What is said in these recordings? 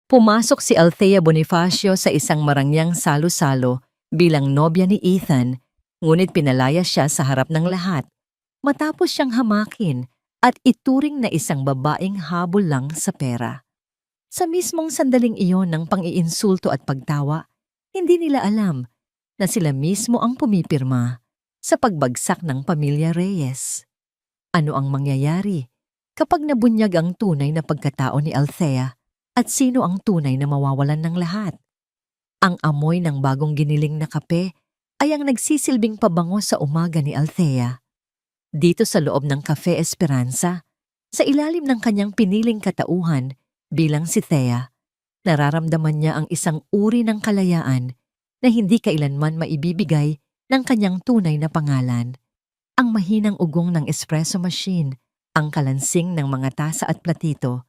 Pumasok si Althea Bonifacio sa isang marangyang salo-salo bilang nobya ni Ethan, ngunit pinalaya siya sa harap ng lahat matapos siyang hamakin at ituring na isang babaeng habol lang sa pera. Sa mismong sandaling iyon ng pang-iinsulto at pagtawa, hindi nila alam na sila mismo ang pumipirma sa pagbagsak ng pamilya Reyes. Ano ang mangyayari kapag nabunyag ang tunay na pagkatao ni Althea at sino ang tunay na mawawalan ng lahat? Ang amoy ng bagong giniling na kape ay ang nagsisilbing pabango sa umaga ni Althea. Dito sa loob ng Cafe Esperanza, sa ilalim ng kanyang piniling katauhan bilang si Thea, nararamdaman niya ang isang uri ng kalayaan na hindi kailanman maibibigay ng kanyang tunay na pangalan. Ang mahinang ugong ng espresso machine, ang kalansing ng mga tasa at platito,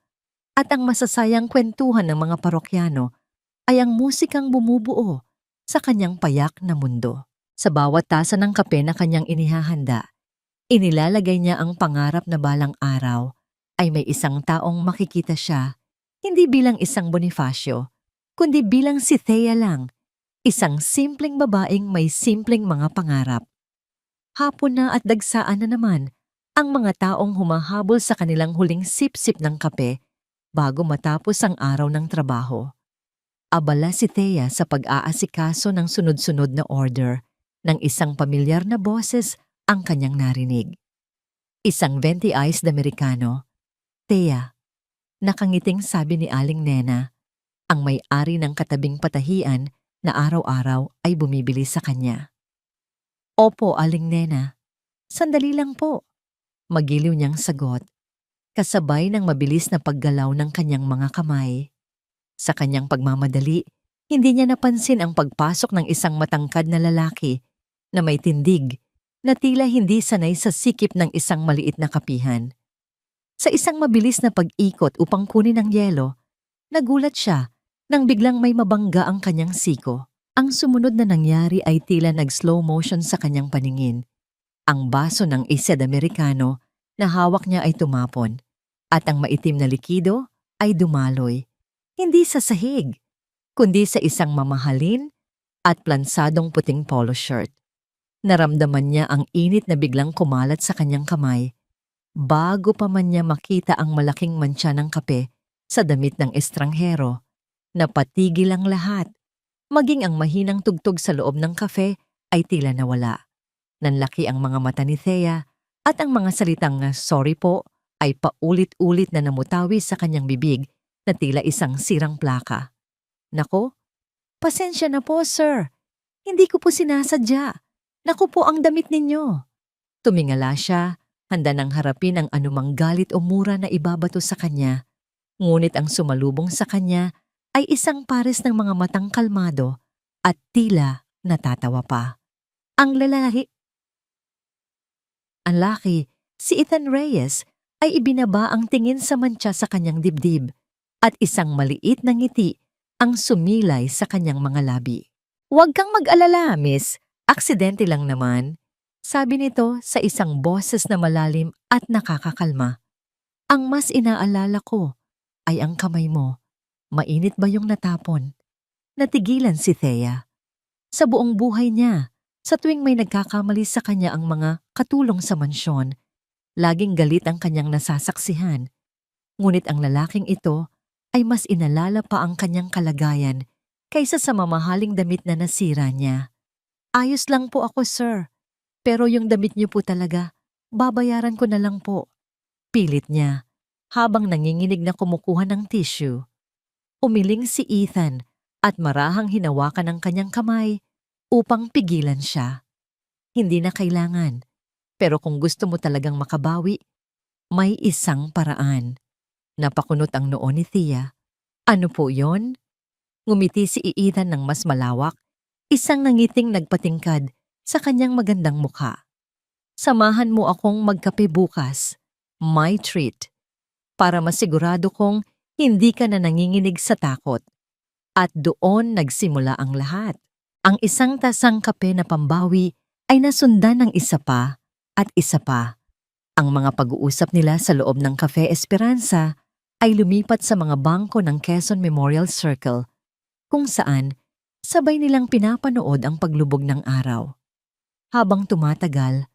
at ang masasayang kwentuhan ng mga parokyano ay ang musikang bumubuo sa kanyang payak na mundo. Sa bawat tasa ng kape na kanyang inihahanda, inilalagay niya ang pangarap na balang araw ay may isang taong makikita siya, hindi bilang isang Bonifacio, kundi bilang si Thea lang, isang simpleng babaeng may simpleng mga pangarap. Hapon na at dagsaan na naman ang mga taong humahabol sa kanilang huling sip-sip ng kape bago matapos ang araw ng trabaho. Abala si Thea sa pag-aasikaso ng sunod-sunod na order ng isang pamilyar na boses ang kanyang narinig. Isang 20 iced Americano. Thea, nakangiting sabi ni Aling Nena, ang may-ari ng katabing patahian na araw-araw ay bumibili sa kanya. Opo, Aling Nena. Sandali lang po. Magiliw niyang sagot, kasabay ng mabilis na paggalaw ng kanyang mga kamay. Sa kanyang pagmamadali, hindi niya napansin ang pagpasok ng isang matangkad na lalaki na may tindig na tila hindi sanay sa sikip ng isang maliit na kapihan. Sa isang mabilis na pag-ikot upang kunin ang yelo, nagulat siya nang biglang may mabangga ang kanyang siko. Ang sumunod na nangyari ay tila nag-slow motion sa kanyang paningin. Ang baso ng iced Americano na hawak niya ay tumapon at ang maitim na likido ay dumaloy, hindi sa sahig, kundi sa isang mamahalin at plansadong puting polo shirt. Naramdaman niya ang init na biglang kumalat sa kanyang kamay bago pa man niya makita ang malaking mantsa ng kape sa damit ng estranghero. Napatigil ang lahat, maging ang mahinang tugtog sa loob ng kafe ay tila nawala. Nanlaki ang mga mata ni Thea at ang mga salitang sorry po ay paulit-ulit na namutawi sa kanyang bibig na tila isang sirang plaka. Nako, pasensya na po sir, hindi ko po sinasadya. Naku po ang damit ninyo. Tumingala siya, handa nang harapin ang anumang galit o mura na ibabato sa kanya. Ngunit ang sumalubong sa kanya ay isang pares ng mga matang kalmado at tila natatawa pa. Ang laki, si Ethan Reyes, ay ibinaba ang tingin sa mantsa sa kanyang dibdib at isang maliit na ngiti ang sumilay sa kanyang mga labi. Huwag kang mag-alala, miss. Aksidente lang naman, sabi nito sa isang boses na malalim at nakakakalma. Ang mas inaalala ko ay ang kamay mo. Mainit ba yung natapon? Natigilan si Thea. Sa buong buhay niya, sa tuwing may nagkakamali sa kanya ang mga katulong sa mansyon, laging galit ang kanyang nasasaksihan. Ngunit ang lalaking ito ay mas inalala pa ang kanyang kalagayan kaysa sa mamahaling damit na nasira niya. Ayos lang po ako, sir. Pero yung damit niyo po talaga, babayaran ko na lang po. Pilit niya, habang nanginginig na kumukuha ng tissue. Umiling si Ethan at marahang hinawakan ang kanyang kamay upang pigilan siya. Hindi na kailangan, pero kung gusto mo talagang makabawi, may isang paraan. Napakunot ang noo ni Thea. Ano po yon? Ngumiti si Ethan ng mas malawak, isang nangiting nagpatingkad sa kanyang magandang mukha. Samahan mo akong magkape bukas. My treat. Para masigurado kong hindi ka na nanginginig sa takot. At doon nagsimula ang lahat. Ang isang tasang kape na pambawi ay nasundan ng isa pa at isa pa. Ang mga pag-uusap nila sa loob ng Cafe Esperanza ay lumipat sa mga bangko ng Quezon Memorial Circle kung saan sabay nilang pinapanood ang paglubog ng araw. Habang tumatagal,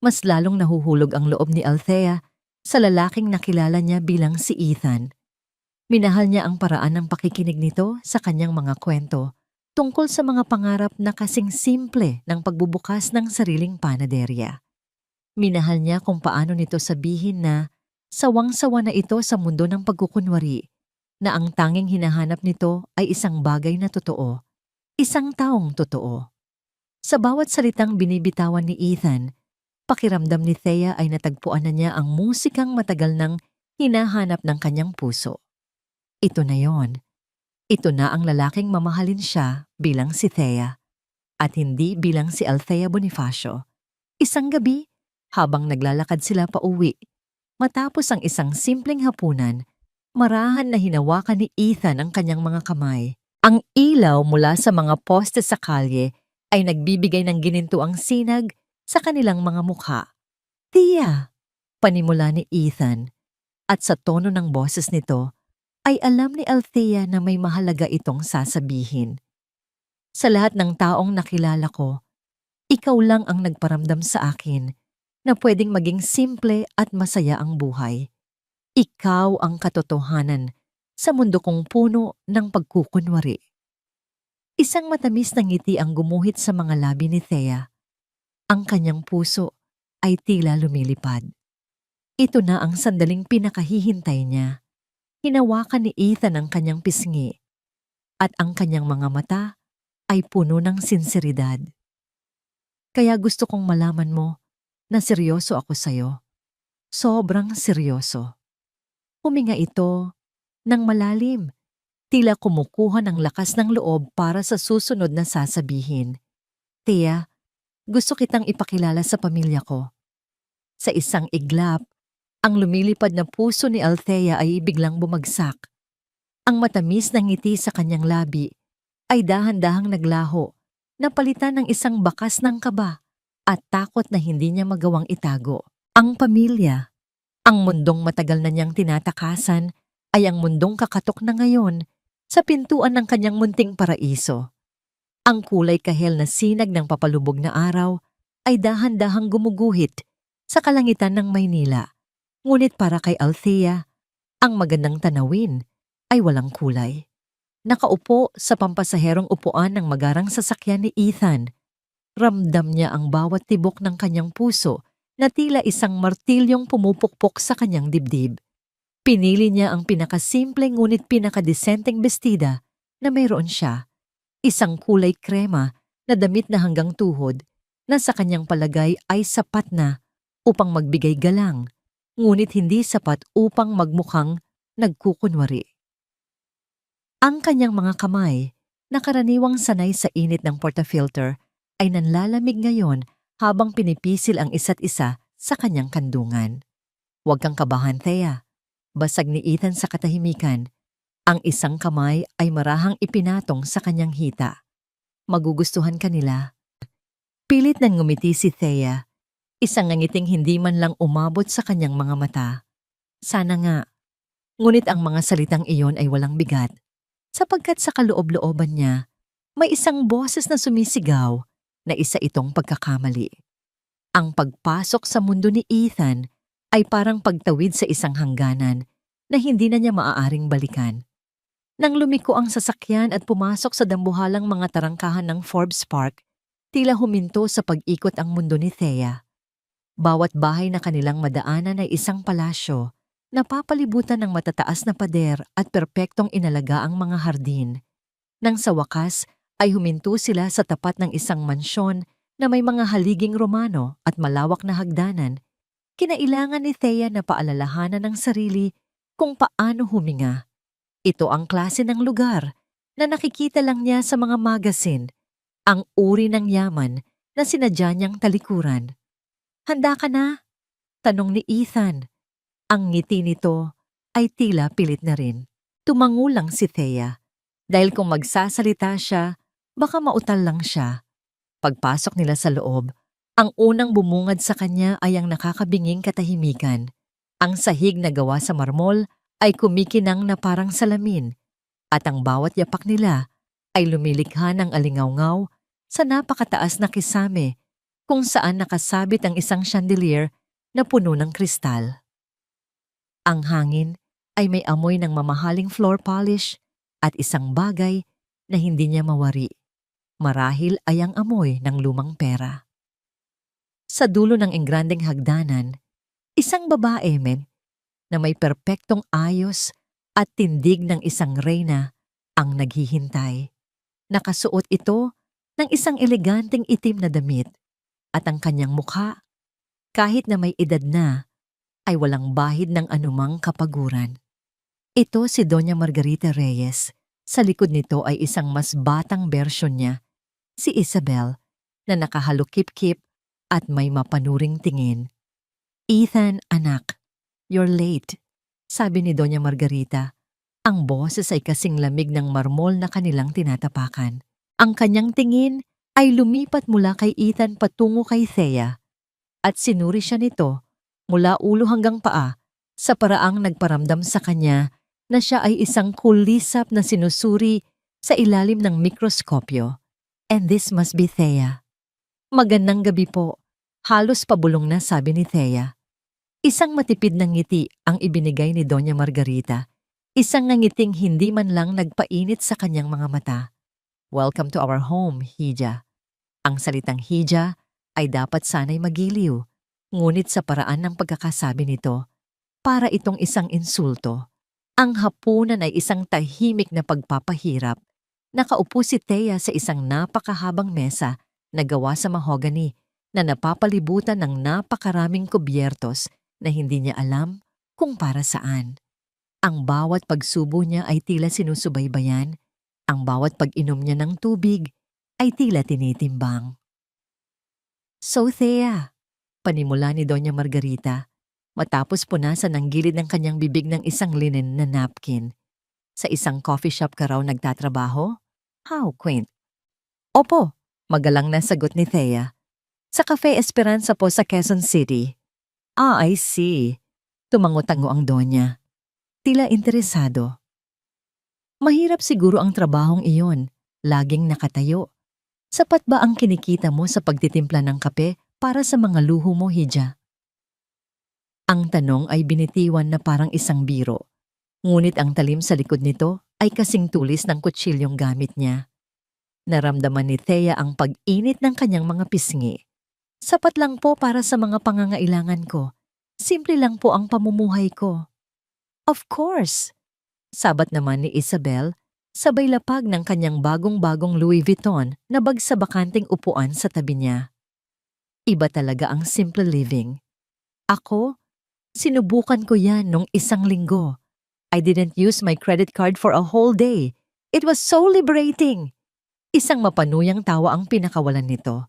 mas lalong nahuhulog ang loob ni Althea sa lalaking nakilala niya bilang si Ethan. Minahal niya ang paraan ng pakikinig nito sa kanyang mga kwento tungkol sa mga pangarap na kasing simple ng pagbubukas ng sariling panaderya. Minahal niya kung paano nito sabihin na sawang-sawa na ito sa mundo ng pagkukunwari, na ang tanging hinahanap nito ay isang bagay na totoo, isang taong totoo. Sa bawat salitang binibitawan ni Ethan, pakiramdam ni Thea ay natagpuan na niya ang musikang matagal nang hinahanap ng kanyang puso. Ito na yon. Ito na ang lalaking mamahalin siya bilang si Thea at hindi bilang si Althea Bonifacio. Isang gabi, habang naglalakad sila pauwi, matapos ang isang simpleng hapunan, marahan na hinawakan ni Ethan ang kanyang mga kamay. Ang ilaw mula sa mga poste sa kalye ay nagbibigay ng ginintuang sinag sa kanilang mga mukha. "Tia!" panimula ni Ethan, at sa tono ng boses nito ay alam ni Althea na may mahalaga itong sasabihin. "Sa lahat ng taong nakilala ko, ikaw lang ang nagparamdam sa akin na pwedeng maging simple at masaya ang buhay. Ikaw ang katotohanan sa mundo kong puno ng pagkukunwari." Isang matamis na ngiti ang gumuhit sa mga labi ni Thea. Ang kanyang puso ay tila lumilipad. Ito na ang sandaling pinakahihintay niya. Hinawakan ni Ethan ang kanyang pisngi at ang kanyang mga mata ay puno ng sinseridad. "Kaya gusto kong malaman mo na seryoso ako sa'yo. Sobrang seryoso." Huminga ito ng malalim, tila kumukuha ng lakas ng loob para sa susunod na sasabihin. "Tia, gusto kitang ipakilala sa pamilya ko." Sa isang iglap, ang lumilipad na puso ni Althea ay biglang bumagsak. Ang matamis na ngiti sa kanyang labi ay dahan-dahang naglaho, napalitan ng isang bakas ng kaba at takot na hindi niya magawang itago. Ang pamilya, ang mundong matagal na niyang tinatakasan, ay ang mundong kakatok na ngayon sa pintuan ng kanyang munting paraiso. Ang kulay kahel na sinag ng papalubog na araw ay dahan-dahang gumuguhit sa kalangitan ng Maynila. Ngunit para kay Althea, ang magandang tanawin ay walang kulay. Nakaupo sa pampasaherong upuan ng magarang sasakyan ni Ethan, ramdam niya ang bawat tibok ng kanyang puso na tila isang martilyong pumupukpok sa kanyang dibdib. Pinili niya ang pinakasimple ngunit pinakadesenteng bestida na mayroon siya. Isang kulay krema na damit na hanggang tuhod na sa kanyang palagay ay sapat na upang magbigay galang, ngunit hindi sapat upang magmukhang nagkukunwari. Ang kanyang mga kamay, na karaniwang sanay sa init ng portafilter, ay nanlalamig ngayon habang pinipisil ang isa't isa sa kanyang kandungan. "Huwag kang kabahan, Thea," basag ni Ethan sa katahimikan. Ang isang kamay ay marahang ipinatong sa kanyang hita. "Magugustuhan ka nila." Pilit nang ngumiti si Thea, isang ngiting hindi man lang umabot sa kanyang mga mata. Sana nga. Ngunit ang mga salitang iyon ay walang bigat, sapagkat sa kaloob-looban niya, may isang boses na sumisigaw na isa itong pagkakamali. Ang pagpasok sa mundo ni Ethan ay parang pagtawid sa isang hangganan na hindi na niya maaaring balikan. Nang lumiko ang sasakyan at pumasok sa dambuhalang mga tarangkahan ng Forbes Park, tila huminto sa pag-ikot ang mundo ni Thea. Bawat bahay na kanilang madaanan ay isang palasyo, napapalibutan ng matataas na pader at perpektong inalaga ang mga hardin. Nang sa wakas ay huminto sila sa tapat ng isang mansyon na may mga haliging Romano at malawak na hagdanan, kinailangan ni Thea na paalalahanan ng sarili kung paano huminga. Ito ang klase ng lugar na nakikita lang niya sa mga magazine, ang uri ng yaman na sinadya niyang talikuran. "Handa ka na?" tanong ni Ethan. Ang ngiti nito ay tila pilit na rin. Tumangulang si Thea, dahil kung magsasalita siya, baka mautal lang siya. Pagpasok nila sa loob, ang unang bumungad sa kanya ay ang nakakabinging katahimikan. Ang sahig na gawa sa marmol ay kumikinang na parang salamin at ang bawat yapak nila ay lumilikha ng alingawngaw sa napakataas na kisame kung saan nakasabit ang isang chandelier na puno ng kristal. Ang hangin ay may amoy ng mamahaling floor polish at isang bagay na hindi niya mawari. Marahil ay ang amoy ng lumang pera. Sa dulo ng engrandeng hagdanan, isang babae na may perpektong ayos at tindig ng isang reyna ang naghihintay. Nakasuot ito ng isang eleganteng itim na damit at ang kanyang mukha, kahit na may edad na, ay walang bahid ng anumang kapaguran. Ito si Doña Margarita Reyes. Sa likod nito ay isang mas batang bersyon niya, si Isabel, na nakahalukip-kip at may mapanuring tingin. "Ethan, anak, you're late," sabi ni Doña Margarita. Ang boses ay kasing lamig ng marmol na kanilang tinatapakan. Ang kanyang tingin ay lumipat mula kay Ethan patungo kay Thea at sinuri siya nito mula ulo hanggang paa sa paraang nagparamdam sa kanya na siya ay isang kulisap na sinusuri sa ilalim ng mikroskopyo. "And this must be Thea." "Magandang gabi po," halos pabulong na sabi ni Thea. Isang matipid na ngiti ang ibinigay ni Doña Margarita. Isang ngiting hindi man lang nagpainit sa kanyang mga mata. "Welcome to our home, Hija." Ang salitang Hija ay dapat sana'y magiliw, ngunit sa paraan ng pagkakasabi nito, para itong isang insulto. Ang hapunan ay isang tahimik na pagpapahirap. Nakaupo si Thea sa isang napakahabang mesa na gawa sa mahogany na napapalibutan ng napakaraming kubyertos na hindi niya alam kung para saan. Ang bawat pagsubo niya ay tila sinusubaybayan, ang bawat pag-inom niya ng tubig ay tila tinitimbang. "So Thea," panimula ni Doña Margarita, matapos punasan ang gilid ng kanyang bibig ng isang linen na napkin. "Sa isang coffee shop ka raw nagtatrabaho? How quaint." "Opo," magalang na sagot ni Thea. "Sa Cafe Esperanza po sa Quezon City." "Ah, I see." Tumango-tango ang Donya. Tila interesado. "Mahirap siguro ang trabahong iyon, laging nakatayo. Sapat ba ang kinikita mo sa pagtitimpla ng kape para sa mga luho mo, Hija?" Ang tanong ay binitiwan na parang isang biro, ngunit ang talim sa likod nito ay kasing tulis ng kutsilyong gamit niya. Naramdaman ni Thea ang pag-init ng kanyang mga pisngi. "Sapat lang po para sa mga pangangailangan ko. Simple lang po ang pamumuhay ko." "Of course," sabat naman ni Isabel, sabay lapag ng kanyang bagong-bagong Louis Vuitton na bag sa bakanting upuan sa tabi niya. Iba talaga ang simple living. "Ako, sinubukan ko yan nung isang linggo. I didn't use my credit card for a whole day. It was so liberating." Isang mapanuyang tawa ang pinakawalan nito.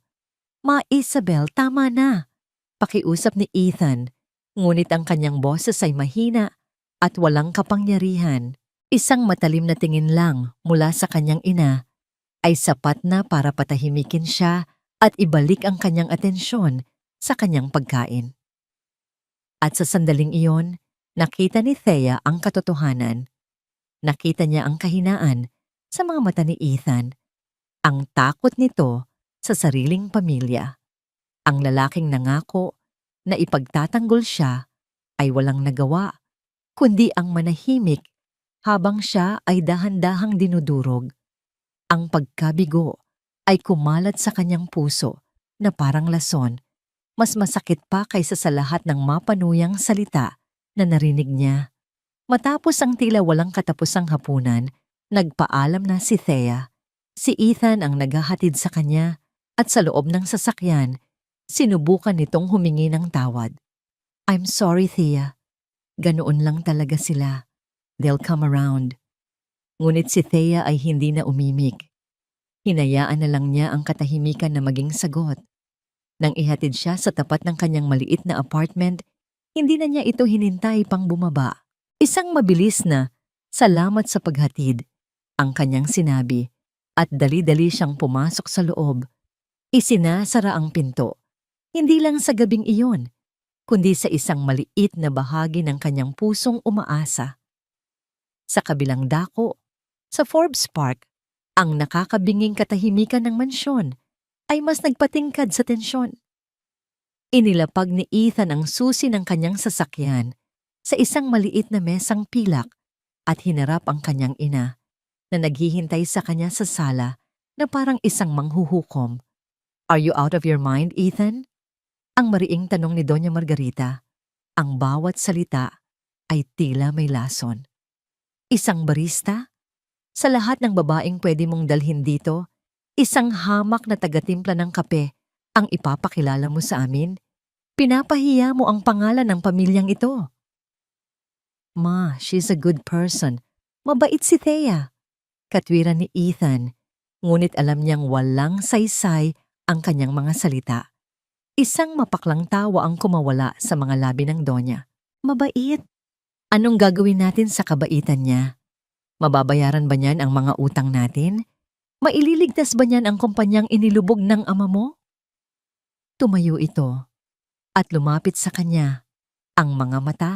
"Ma Isabel, tama na." Pakiusap ni Ethan, ngunit ang kanyang boses ay mahina at walang kapangyarihan. Isang matalim na tingin lang mula sa kanyang ina ay sapat na para patahimikin siya at ibalik ang kanyang atensyon sa kanyang pagkain. At sa sandaling iyon, nakita ni Thea ang katotohanan. Nakita niya ang kahinaan sa mga mata ni Ethan, ang takot nito sa sariling pamilya. Ang lalaking nangako na ipagtatanggol siya ay walang nagawa, kundi ang manahimik habang siya ay dahan-dahang dinudurog. Ang pagkabigo ay kumalat sa kanyang puso na parang lason, mas masakit pa kaysa sa lahat ng mapanuyang salita na narinig niya. Matapos ang tila walang katapusang hapunan, nagpaalam na si Thea. Si Ethan ang naghahatid sa kanya at sa loob ng sasakyan, sinubukan nitong humingi ng tawad. "I'm sorry, Thea. Ganoon lang talaga sila. They'll come around." Ngunit si Thea ay hindi na umimik. Hinayaan na lang niya ang katahimikan na maging sagot. Nang ihatid siya sa tapat ng kanyang maliit na apartment, hindi na niya ito hinintay pang bumaba. Isang mabilis na, "Salamat sa paghatid," ang kanyang sinabi, at dali-dali siyang pumasok sa loob. Isinasara ang pinto, hindi lang sa gabing iyon, kundi sa isang maliit na bahagi ng kanyang pusong umaasa. Sa kabilang dako, sa Forbes Park, ang nakakabinging katahimikan ng mansyon ay mas nagpatingkad sa tensyon. Inilapag ni Ethan ang susi ng kanyang sasakyan sa isang maliit na mesang pilak at hinarap ang kanyang ina na naghihintay sa kanya sa sala na parang isang manghuhukom. "Are you out of your mind, Ethan?" Ang mariing tanong ni Doña Margarita. Ang bawat salita ay tila may lason. "Isang barista? Sa lahat ng babaeng pwede mong dalhin dito, isang hamak na tagatimpla ng kape ang ipapakilala mo sa amin? Pinapahiya mo ang pangalan ng pamilyang ito." "Ma, she's a good person. Mabait si Thea," katwiran ni Ethan, ngunit alam niyang walang saysay ang kanyang mga salita. Isang mapaklang tawa ang kumawala sa mga labi ng Donya. "Mabait? Anong gagawin natin sa kabaitan niya? Mababayaran ba niyan ang mga utang natin? Maililigtas ba niyan ang kumpanyang inilubog ng ama mo?" Tumayo ito at lumapit sa kanya. Ang mga mata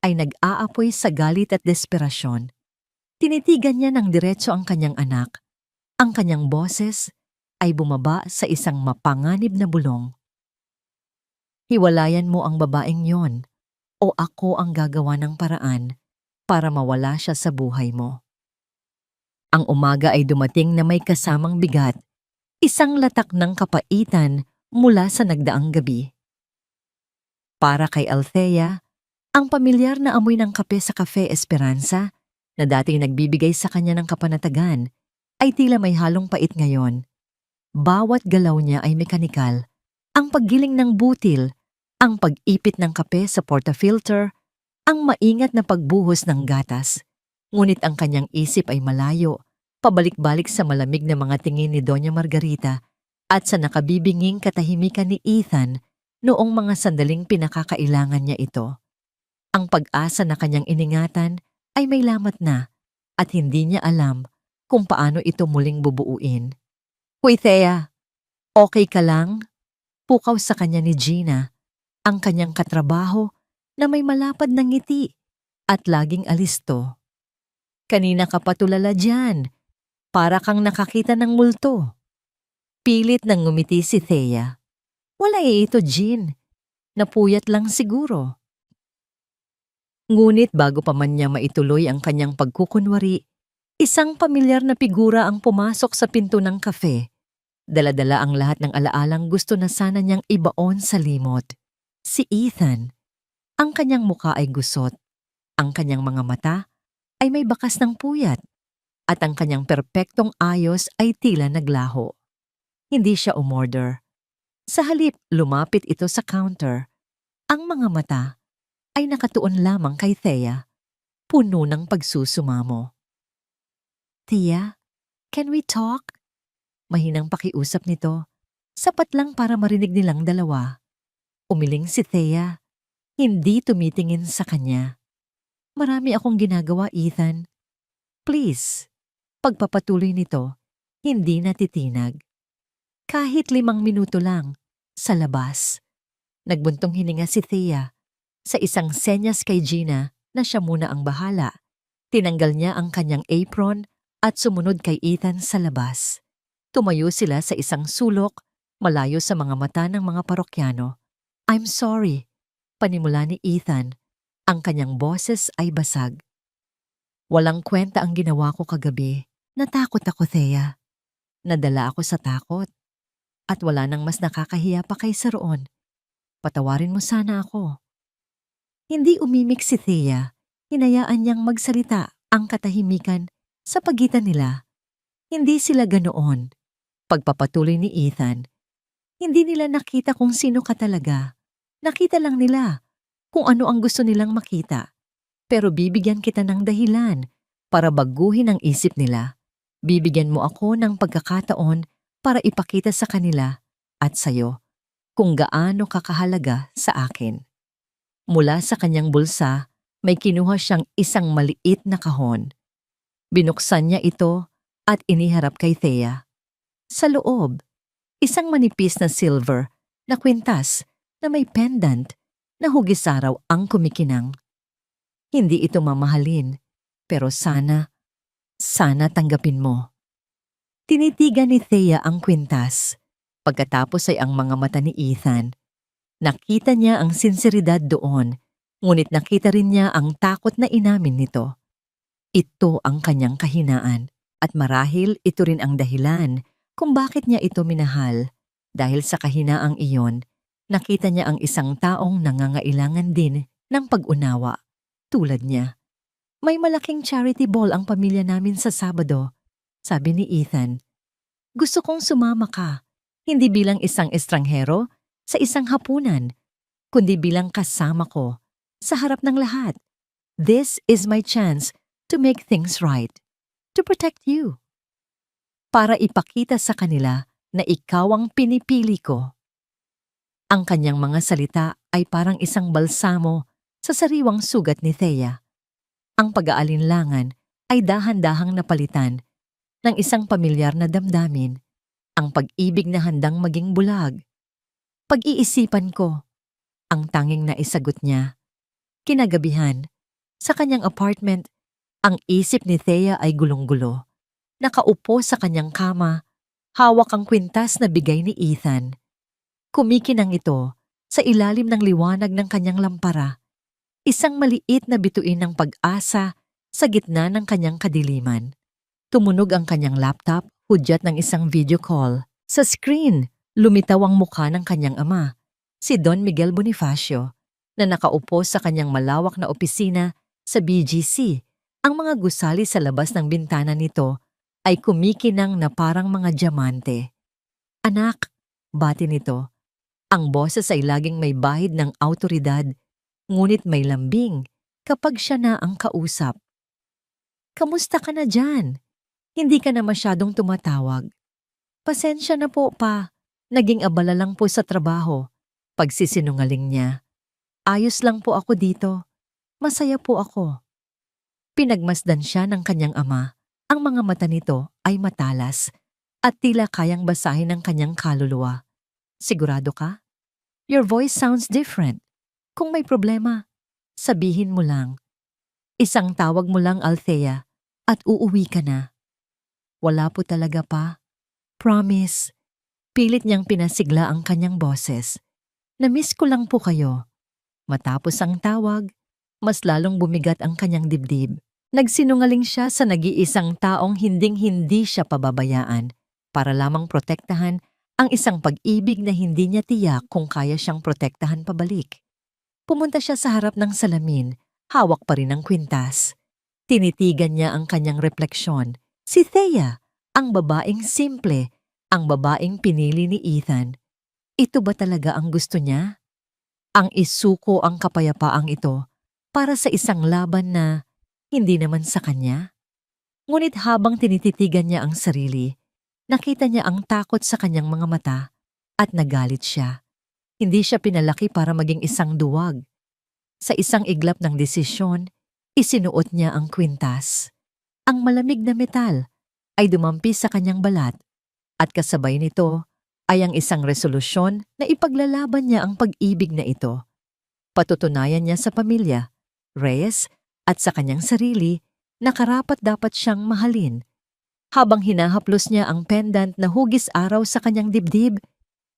ay nag-aapoy sa galit at desperasyon. Tinitigan niya ng diretso ang kanyang anak. Ang kanyang boses ay bumaba sa isang mapanganib na bulong. "Hiwalayan mo ang babaeng yon o ako ang gagawa ng paraan para mawala siya sa buhay mo." Ang umaga ay dumating na may kasamang bigat, isang latak ng kapaitan mula sa nagdaang gabi. Para kay Althea, ang pamilyar na amoy ng kape sa Cafe Esperanza na dating nagbibigay sa kanya ng kapanatagan ay tila may halong pait ngayon. Bawat galaw niya ay mekanikal. Ang paggiling ng butil, ang pag-ipit ng kape sa portafilter, ang maingat na pagbuhos ng gatas. Ngunit ang kanyang isip ay malayo, pabalik-balik sa malamig na mga tingin ni Doña Margarita at sa nakabibinging katahimikan ni Ethan noong mga sandaling pinakakailangan niya ito. Ang pag-asa na kanyang iningatan ay may lamat na at hindi niya alam kung paano ito muling bubuuin. "Hoy Thea, okay ka lang?" Pukaw sa kanya ni Gina, ang kanyang katrabaho na may malapad na ngiti at laging alisto. "Kanina ka pa tulala dyan, para kang nakakita ng multo." Pilit nang ngumiti si Thea. "Wala ito, Jean. Napuyat lang siguro." Ngunit bago pa man niya maituloy ang kanyang pagkukunwari, isang pamilyar na figura ang pumasok sa pinto ng kafe. Dala-dala ang lahat ng alaalang gusto na sana niyang ibaon sa limot. Si Ethan. Ang kanyang muka ay gusot. Ang kanyang mga mata ay may bakas ng puyat. At ang kanyang perpektong ayos ay tila naglaho. Hindi siya umorder. Sa halip, lumapit ito sa counter. Ang mga mata ay nakatuon lamang kay Thea, puno ng pagsusumamo. "Thea, can we talk?" Mahinang pakiusap nito, sapat lang para marinig nilang dalawa. Umiling si Thea, hindi tumitingin sa kanya. "Marami akong ginagawa, Ethan. Please." Pagpapatuloy nito, hindi natitinag. Kahit 5 minuto lang, sa labas. Nagbuntong hininga si Thea. Sa isang senyas kay Gina na siya muna ang bahala, tinanggal niya ang kanyang apron at sumunod kay Ethan sa labas. Tumayo sila sa isang sulok, malayo sa mga mata ng mga parokyano. "I'm sorry," panimula ni Ethan. Ang kanyang boses ay basag. "Walang kwenta ang ginawa ko kagabi. Natakot ako, Thea. Nadala ako sa takot. At wala nang mas nakakahiya pa kaysa roon. Patawarin mo sana ako." Hindi umimik si Thea. Hinayaan niyang magsalita ang katahimikan sa pagitan nila. Hindi sila ganoon. Pagpapatuloy ni Ethan, hindi nila nakita kung sino ka talaga. Nakita lang nila kung ano ang gusto nilang makita. Pero bibigyan kita ng dahilan para baguhin ang isip nila. Bibigyan mo ako ng pagkakataon para ipakita sa kanila at sayo kung gaano kakahalaga sa akin. Mula sa kanyang bulsa, may kinuha siyang isang maliit na kahon. Binuksan niya ito at iniharap kay Thea. Sa loob, isang manipis na silver na kwintas na may pendant na hugis araw ang kumikinang. Hindi ito mamahalin, Pero sana tanggapin mo. Tinitigan ni Thea ang kwintas. Pagkatapos ay ang mga mata ni Ethan. Nakita niya ang sinseridad doon, ngunit nakita rin niya ang takot na inamin nito. Ito ang kanyang kahinaan, at marahil ito rin ang dahilan kung bakit niya ito minahal. Dahil sa kahinaang iyon, nakita niya ang isang taong nangangailangan din ng pag-unawa, tulad niya. May malaking charity ball ang pamilya namin sa Sabado, sabi ni Ethan. Gusto kong sumama ka, hindi bilang isang estranghero sa isang hapunan, kundi bilang kasama ko sa harap ng lahat. This is my chance to make things right, to protect you. Para ipakita sa kanila na ikaw ang pinipili ko. Ang kanyang mga salita ay parang isang balsamo sa sariwang sugat ni Thea. Ang pag-aalinlangan ay dahan-dahang napalitan ng isang pamilyar na damdamin, ang pag-ibig na handang maging bulag. Pag-iisipan ko, ang tanging naisagot niya. Kinagabihan, sa kanyang apartment, ang isip ni Thea ay gulong-gulo. Nakaupo sa kanyang kama, hawak ang kwintas na bigay ni Ethan. Kumikinang ito sa ilalim ng liwanag ng kanyang lampara. Isang maliit na bituin ng pag-asa sa gitna ng kanyang kadiliman. Tumunog ang kanyang laptop, hudyat ng isang video call. Sa screen, lumitaw ang mukha ng kanyang ama, si Don Miguel Bonifacio, na nakaupo sa kanyang malawak na opisina sa BGC. Ang mga gusali sa labas ng bintana nito ay kumikinang na parang mga diamante. Anak, bati nito. Ang boses ay laging may bahid ng awtoridad, ngunit may lambing kapag siya na ang kausap. Kamusta ka na dyan? Hindi ka na masyadong tumatawag. Pasensya na po pa, naging abala lang po sa trabaho. Pagsisinungaling niya. Ayos lang po ako dito. Masaya po ako. Pinagmasdan siya ng kanyang ama. Ang mga mata nito ay matalas at tila kayang basahin ng kanyang kaluluwa. Sigurado ka? Your voice sounds different. Kung may problema, sabihin mo lang. Isang tawag mo lang, Althea, at uuwi ka na. Wala po talaga pa. Promise. Pilit niyang pinasigla ang kanyang boses. Na-miss ko lang po kayo. Matapos ang tawag, mas lalong bumigat ang kanyang dibdib. Nagsinungaling siya sa nag-iisang taong hinding-hindi siya pababayaan para lamang protektahan ang isang pag-ibig na hindi niya tiyak kung kaya siyang protektahan pabalik. Pumunta siya sa harap ng salamin, hawak pa rin ang kwintas. Tinitigan niya ang kanyang refleksyon. Si Thea, ang babaeng simple, ang babaeng pinili ni Ethan. Ito ba talaga ang gusto niya? Ang isuko ang kapayapaang ito para sa isang laban na hindi naman sa kanya? Ngunit habang tinititigan niya ang sarili, nakita niya ang takot sa kanyang mga mata at nagalit siya. Hindi siya pinalaki para maging isang duwag. Sa isang iglap ng desisyon, isinuot niya ang kwintas. Ang malamig na metal ay dumampi sa kanyang balat at kasabay nito ay ang isang resolusyon na ipaglalaban niya ang pag-ibig na ito. Patutunayan niya sa pamilya, Reyes, at sa kanyang sarili na karapat-dapat siyang mahalin. Habang hinahaplos niya ang pendant na hugis araw sa kanyang dibdib,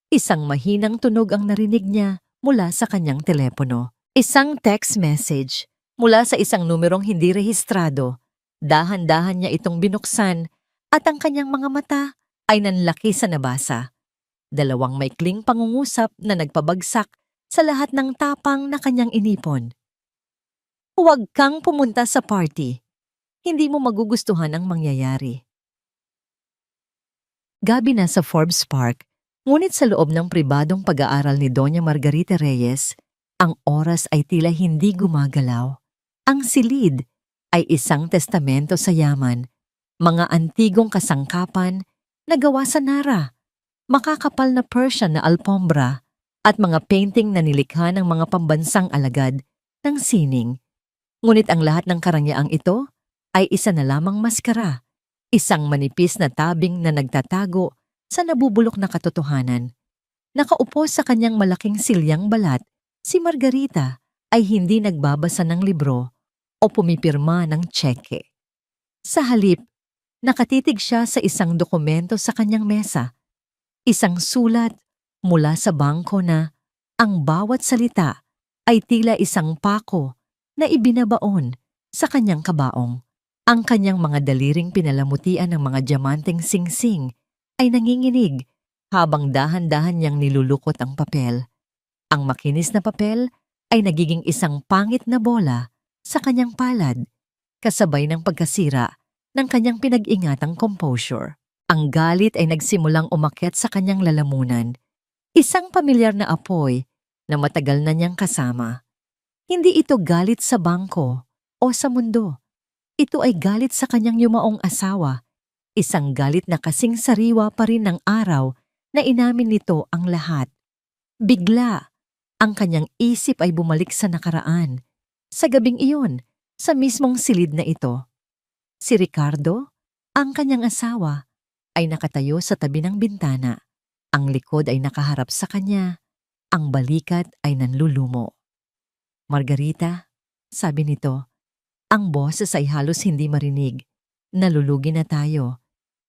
isang mahinang tunog ang narinig niya mula sa kanyang telepono. Isang text message mula sa isang numerong hindi rehistrado. Dahan-dahan niya itong binuksan at ang kanyang mga mata ay nanlaki sa nabasa. Dalawang maikling pangungusap na nagpabagsak sa lahat ng tapang na kanyang inipon. Huwag kang pumunta sa party. Hindi mo magugustuhan ang mangyayari. Gabi na sa Forbes Park, ngunit sa loob ng pribadong pag-aaral ni Doña Margarita Reyes, ang oras ay tila hindi gumagalaw. Ang silid ay isang testamento sa yaman, mga antigong kasangkapan na gawa sa Nara, makakapal na Persian na alpombra at mga painting na nilikha ng mga pambansang alagad ng sining. Ngunit ang lahat ng karangyaan ito ay isa na lamang maskara, isang manipis na tabing na nagtatago sa nabubulok na katotohanan. Nakaupo sa kanyang malaking silyang balat, si Margarita ay hindi nagbabasa ng libro o o pumipirma ng tseke. Sa halip, nakatitig siya sa isang dokumento sa kanyang mesa. Isang sulat mula sa bangko na ang bawat salita ay tila isang pako na ibinabaon sa kanyang kabaong. Ang kanyang mga daliring pinalamutian ng mga diamanteng singsing ay nanginginig habang dahan-dahan niyang nilulukot ang papel. Ang makinis na papel ay nagiging isang pangit na bola sa kanyang palad, kasabay ng pagkasira ng kanyang pinag-ingatang composure. Ang galit ay nagsimulang umakyat sa kanyang lalamunan, isang pamilyar na apoy na matagal na niyang kasama. Hindi ito galit sa bangko o sa mundo. Ito ay galit sa kanyang yumaong asawa, isang galit na kasing sariwa pa rin ng araw na inamin nito ang lahat. Bigla, ang kanyang isip ay bumalik sa nakaraan. Sa gabing iyon, sa mismong silid na ito. Si Ricardo, ang kanyang asawa, ay nakatayo sa tabi ng bintana. Ang likod ay nakaharap sa kanya, ang balikat ay nanlulumo. "Margarita," sabi nito, ang boses ay halos hindi marinig. "Nalulugi na tayo.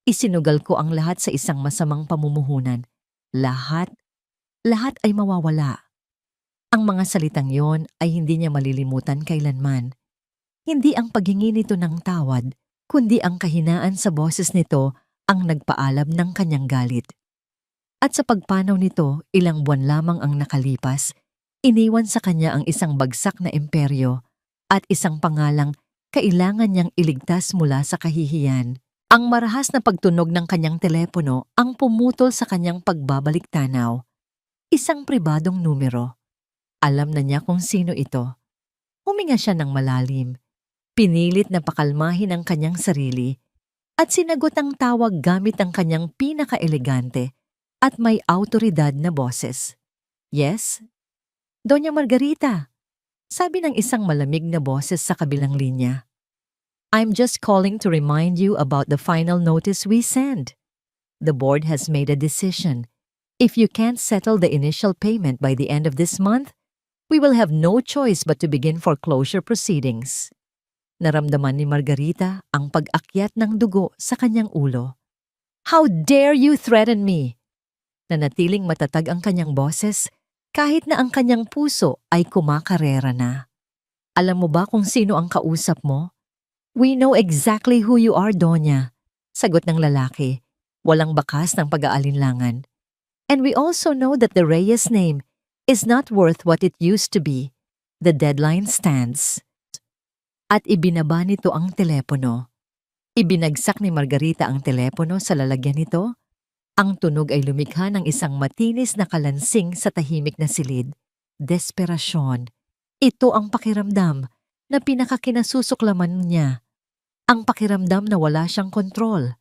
Isinugal ko ang lahat sa isang masamang pamumuhunan. Lahat ay mawawala." Ang mga salitang yon ay hindi niya malilimutan kailanman. Hindi ang paghingi nito ng tawad, kundi ang kahinaan sa boses nito ang nagpaalab ng kanyang galit. At sa pagpanaw nito, ilang buwan lamang ang nakalipas, iniwan sa kanya ang isang bagsak na imperyo at isang pangalang kailangan niyang iligtas mula sa kahihiyan. Ang marahas na pagtunog ng kanyang telepono ang pumutol sa kanyang pagbabalik tanaw. Isang pribadong numero. Alam na niya kung sino ito. Huminga siya ng malalim. Pinilit na pakalmahin ang kanyang sarili at sinagot ang tawag gamit ang kanyang pinaka-elegante at may autoridad na boses. "Yes? Doña Margarita," sabi ng isang malamig na boses sa kabilang linya. "I'm just calling to remind you about the final notice we sent. The board has made a decision. If you can't settle the initial payment by the end of this month, we will have no choice but to begin foreclosure proceedings." Naramdaman ni Margarita ang pag-akyat ng dugo sa kanyang ulo. "How dare you threaten me?" Nanatiling matatag ang kanyang boses kahit na ang kanyang puso ay kumakarera na. "Alam mo ba kung sino ang kausap mo?" "We know exactly who you are, Donya," sagot ng lalaki, walang bakas ng pag-aalinlangan. "And we also know that the Reyes name is not worth what it used to be. The deadline stands." At ibinaba nito ang telepono. Ibinagsak ni Margarita ang telepono sa lalagyan nito. Ang tunog ay lumikha ng isang matinis na kalansing sa tahimik na silid. Desperasyon. Ito ang pakiramdam na pinakakinasusuklaman niya. Ang pakiramdam na wala siyang kontrol.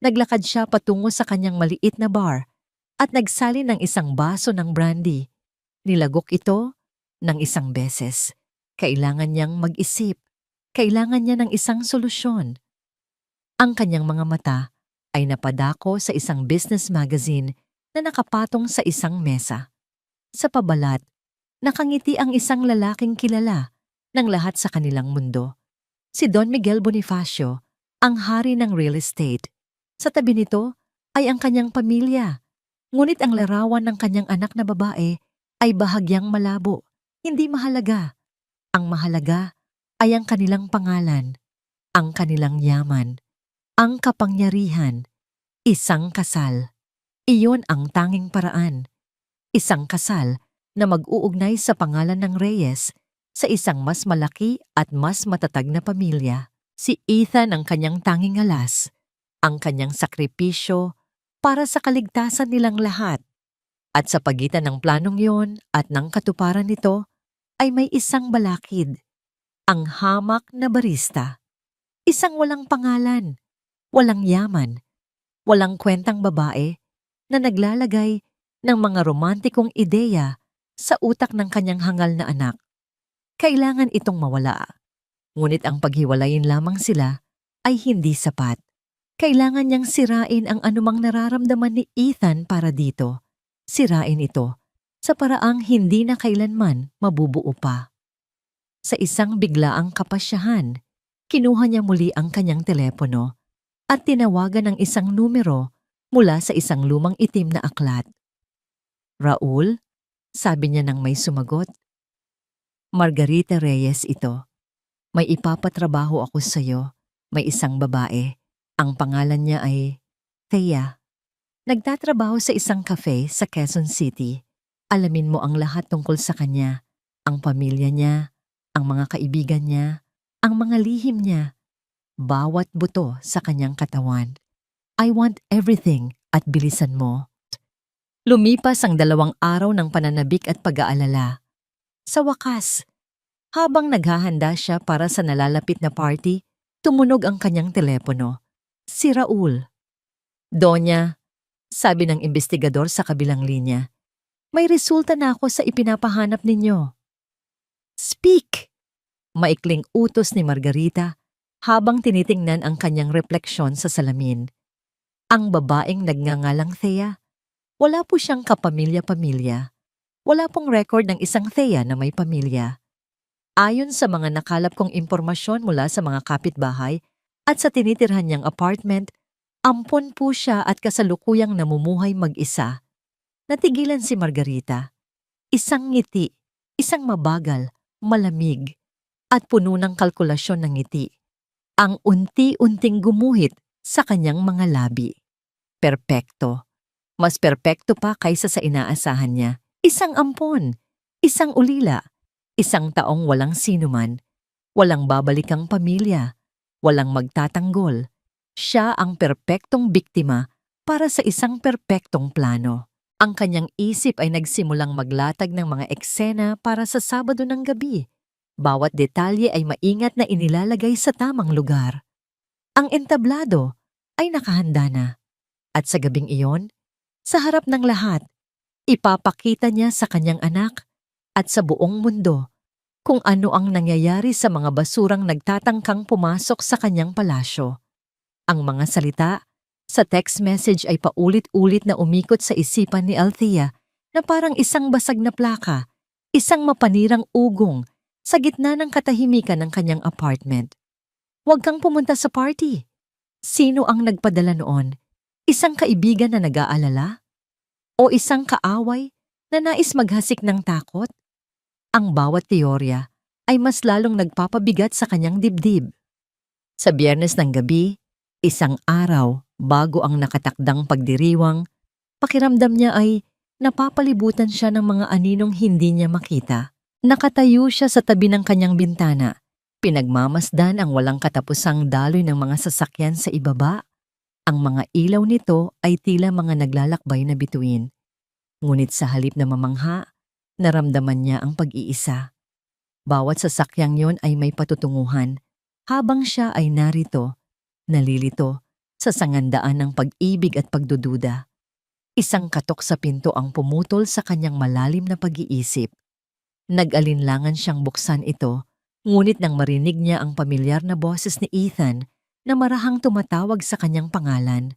Naglakad siya patungo sa kanyang maliit na bar at nagsali ng isang baso ng brandy. Nilagok ito ng isang beses. Kailangan niyang mag-isip. Kailangan niya ng isang solusyon. Ang kanyang mga mata ay napadako sa isang business magazine na nakapatong sa isang mesa. Sa pabalat, nakangiti ang isang lalaking kilala ng lahat sa kanilang mundo. Si Don Miguel Bonifacio, ang hari ng real estate. Sa tabi nito ay ang kanyang pamilya. Ngunit ang larawan ng kanyang anak na babae ay bahagyang malabo, hindi mahalaga. Ang mahalaga ay ang kanilang pangalan, ang kanilang yaman, ang kapangyarihan, isang kasal. Iyon ang tanging paraan. Isang kasal na mag-uugnay sa pangalan ng Reyes sa isang mas malaki at mas matatag na pamilya. Si Ethan ang kanyang tanging alas, ang kanyang sakripisyo para sa kaligtasan nilang lahat. At sa pagitan ng planong yon at ng katuparan nito ay may isang balakid, ang hamak na barista. Isang walang pangalan, walang yaman, walang kwentang babae na naglalagay ng mga romantikong ideya sa utak ng kanyang hangal na anak. Kailangan itong mawala. Ngunit ang paghiwalayin lamang sila ay hindi sapat. Kailangan niyang sirain ang anumang nararamdaman ni Ethan para dito. Sirain ito sa paraang hindi na kailanman mabubuo pa. Sa isang biglaang kapasyahan, kinuha niya muli ang kanyang telepono at tinawagan ng isang numero mula sa isang lumang itim na aklat. "Raul?" sabi niya nang may sumagot. "Margarita Reyes ito. May ipapatrabaho ako sa'yo. May isang babae. Ang pangalan niya ay Thea. Nagtatrabaho sa isang cafe sa Quezon City. Alamin mo ang lahat tungkol sa kanya. Ang pamilya niya, ang mga kaibigan niya, ang mga lihim niya. Bawat buto sa kanyang katawan. I want everything at bilisan mo." Lumipas ang 2 araw ng pananabik at pag-aalala. Sa wakas, habang naghahanda siya para sa nalalapit na party, tumunog ang kanyang telepono. Si Raul. "Donya," sabi ng investigador sa kabilang linya, "may resulta na ako sa ipinapahanap ninyo." "Speak!" Maikling utos ni Margarita habang tinitingnan ang kanyang refleksyon sa salamin. Ang babaeng nagngangalang Thea. Wala po siyang kapamilya-pamilya. Wala pong record ng isang Thea na may pamilya. Ayon sa mga nakalap kong impormasyon mula sa mga kapitbahay at sa tinitirhan niyang apartment, ampon po siya at kasalukuyang namumuhay mag-isa. Natigilan si Margarita. Isang ngiti, isang mabagal, malamig, at puno ng kalkulasyon ng ngiti. Ang unti-unting gumuhit sa kanyang mga labi. Perpekto. Mas perpekto pa kaysa sa inaasahan niya. Isang ampon, isang ulila, isang taong walang sinuman, walang babalikang pamilya, walang magtatanggol. Siya ang perpektong biktima para sa isang perpektong plano. Ang kanyang isip ay nagsimulang maglatag ng mga eksena para sa Sabado ng gabi. Bawat detalye ay maingat na inilalagay sa tamang lugar. Ang entablado ay nakahanda na. At sa gabing iyon, sa harap ng lahat, ipapakita niya sa kanyang anak at sa buong mundo kung ano ang nangyayari sa mga basurang nagtatangkang pumasok sa kanyang palasyo. Ang mga salita sa text message ay paulit-ulit na umikot sa isipan ni Althea na parang isang basag na plaka, isang mapanirang ugong sa gitna ng katahimikan ng kanyang apartment. "Huwag kang pumunta sa party." Sino ang nagpadala noon? Isang kaibigan na nag-aalala? O isang kaaway na nais maghasik ng takot? Ang bawat teorya ay mas lalong nagpapabigat sa kanyang dibdib. Sa Biyernes ng gabi, isang araw bago ang nakatakdang pagdiriwang, pakiramdam niya ay napapalibutan siya ng mga aninong hindi niya makita. Nakatayo siya sa tabi ng kanyang bintana. Pinagmamasdan ang walang katapusang daloy ng mga sasakyan sa ibaba. Ang mga ilaw nito ay tila mga naglalakbay na bituin. Ngunit sa halip na mamangha, naramdaman niya ang pag-iisa. Bawat sasakyang yon ay may patutunguhan, habang siya ay narito, nalilito, sa sangandaan ng pag-ibig at pagdududa. Isang katok sa pinto ang pumutol sa kanyang malalim na pag-iisip. Nag-alinlangan siyang buksan ito, ngunit nang marinig niya ang pamilyar na boses ni Ethan, na marahang tumatawag sa kanyang pangalan,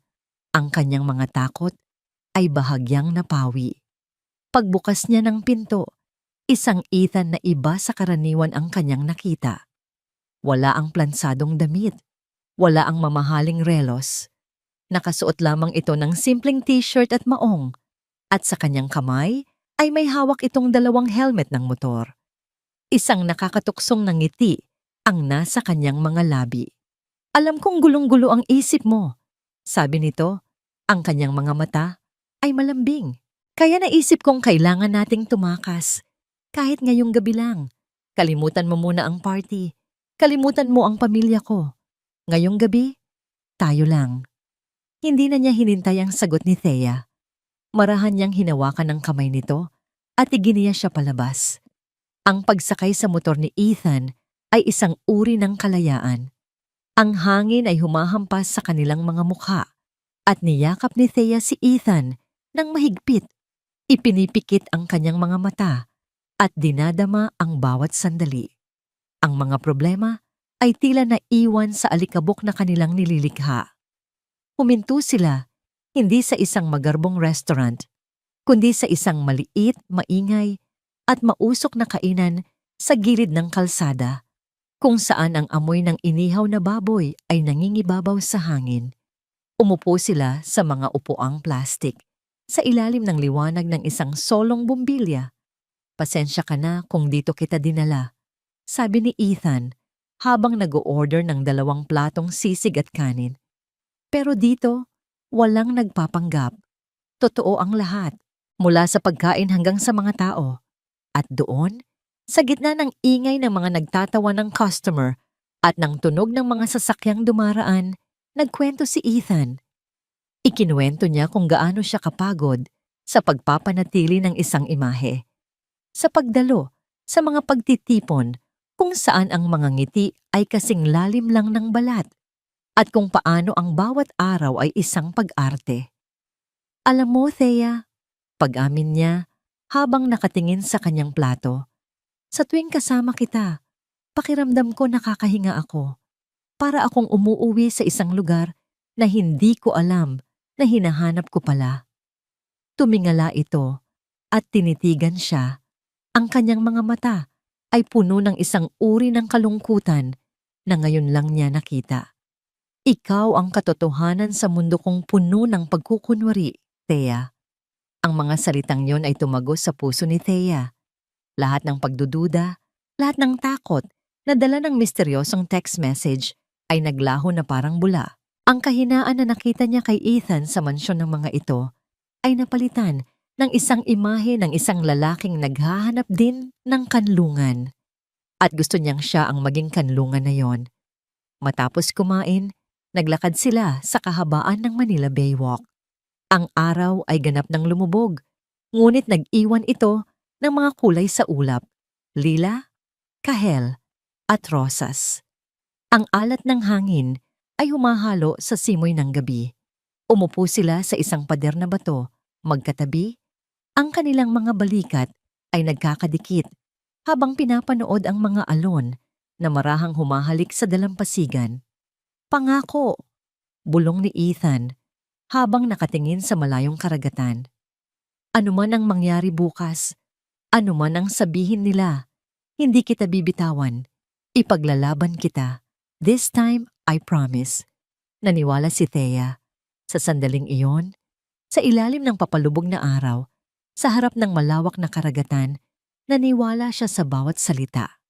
ang kanyang mga takot ay bahagyang napawi. Pagbukas niya ng pinto, isang Ethan na iba sa karaniwan ang kanyang nakita. Wala ang plansadong damit, wala ang mamahaling relos. Nakasuot lamang ito ng simpleng t-shirt at maong, at sa kanyang kamay ay may hawak itong 2 helmet ng motor. Isang nakakatuksong na ngiti ang nasa kanyang mga labi. "Alam kong gulong-gulo ang isip mo," sabi nito. Ang kanyang mga mata ay malambing. "Kaya naisip kong kailangan nating tumakas. Kahit ngayong gabi lang. Kalimutan mo muna ang party. Kalimutan mo ang pamilya ko. Ngayong gabi, tayo lang." Hindi na niya hinintay ang sagot ni Thea. Marahan niyang hinawakan ang kamay nito at iginiya siya palabas. Ang pagsakay sa motor ni Ethan ay isang uri ng kalayaan. Ang hangin ay humahampas sa kanilang mga mukha at niyakap ni Thea si Ethan ng mahigpit. Ipinipikit ang kanyang mga mata at dinadama ang bawat sandali. Ang mga problema ay tila naiwan sa alikabok na kanilang nililikha. Huminto sila, hindi sa isang magarbong restaurant, kundi sa isang maliit, maingay at mausok na kainan sa gilid ng kalsada, kung saan ang amoy ng inihaw na baboy ay nangingibabaw sa hangin. Umupo sila sa mga upuang plastik sa ilalim ng liwanag ng isang solong bumbilya. "Pasensya ka na kung dito kita dinala," sabi ni Ethan habang nag-o-order ng 2 platong sisig at kanin. Pero dito, walang nagpapanggap. Totoo ang lahat, mula sa pagkain hanggang sa mga tao. At doon, sa gitna ng ingay ng mga nagtatawa ng customer at ng tunog ng mga sasakyang dumaraan, nagkwento si Ethan. Ikinuwento niya kung gaano siya kapagod sa pagpapanatili ng isang imahe, sa pagdalo, sa mga pagtitipon kung saan ang mga ngiti ay kasing lalim lang ng balat, at kung paano ang bawat araw ay isang pag-arte. "Alam mo, Thea," pag-amin niya habang nakatingin sa kanyang plato, "sa tuwing kasama kita, pakiramdam ko nakakahinga ako. Para akong umuuwi sa isang lugar na hindi ko alam na hinahanap ko pala." Tumingala ito at tinitigan siya. Ang kanyang mga mata ay puno ng isang uri ng kalungkutan na ngayon lang niya nakita. "Ikaw ang katotohanan sa mundo kong puno ng pagkukunwari, Thea." Ang mga salitang yon ay tumagos sa puso ni Thea. Lahat ng pagdududa, lahat ng takot na dala ng misteryosong text message ay naglaho na parang bula. Ang kahinaan na nakita niya kay Ethan sa mansyon ng mga ito ay napalitan ng isang imahe ng isang lalaking naghahanap din ng kanlungan. At gusto niyang siya ang maging kanlungan na yon. Matapos kumain, naglakad sila sa kahabaan ng Manila Baywalk. Ang araw ay ganap ng lumubog, ngunit nag-iwan ito ng mga kulay sa ulap, lila, kahel, at rosas. Ang alat ng hangin ay humahalo sa simoy ng gabi. Umupo sila sa isang pader na bato, magkatabi. Ang kanilang mga balikat ay nagkakadikit habang pinapanood ang mga alon na marahang humahalik sa dalampasigan. "Pangako," bulong ni Ethan habang nakatingin sa malayong karagatan. "Ano man ang mangyari bukas, ano man ang sabihin nila, hindi kita bibitawan. Ipaglalaban kita. This time, I promise." Naniwala si Thea. Sa sandaling iyon, sa ilalim ng papalubog na araw, sa harap ng malawak na karagatan, naniwala siya sa bawat salita.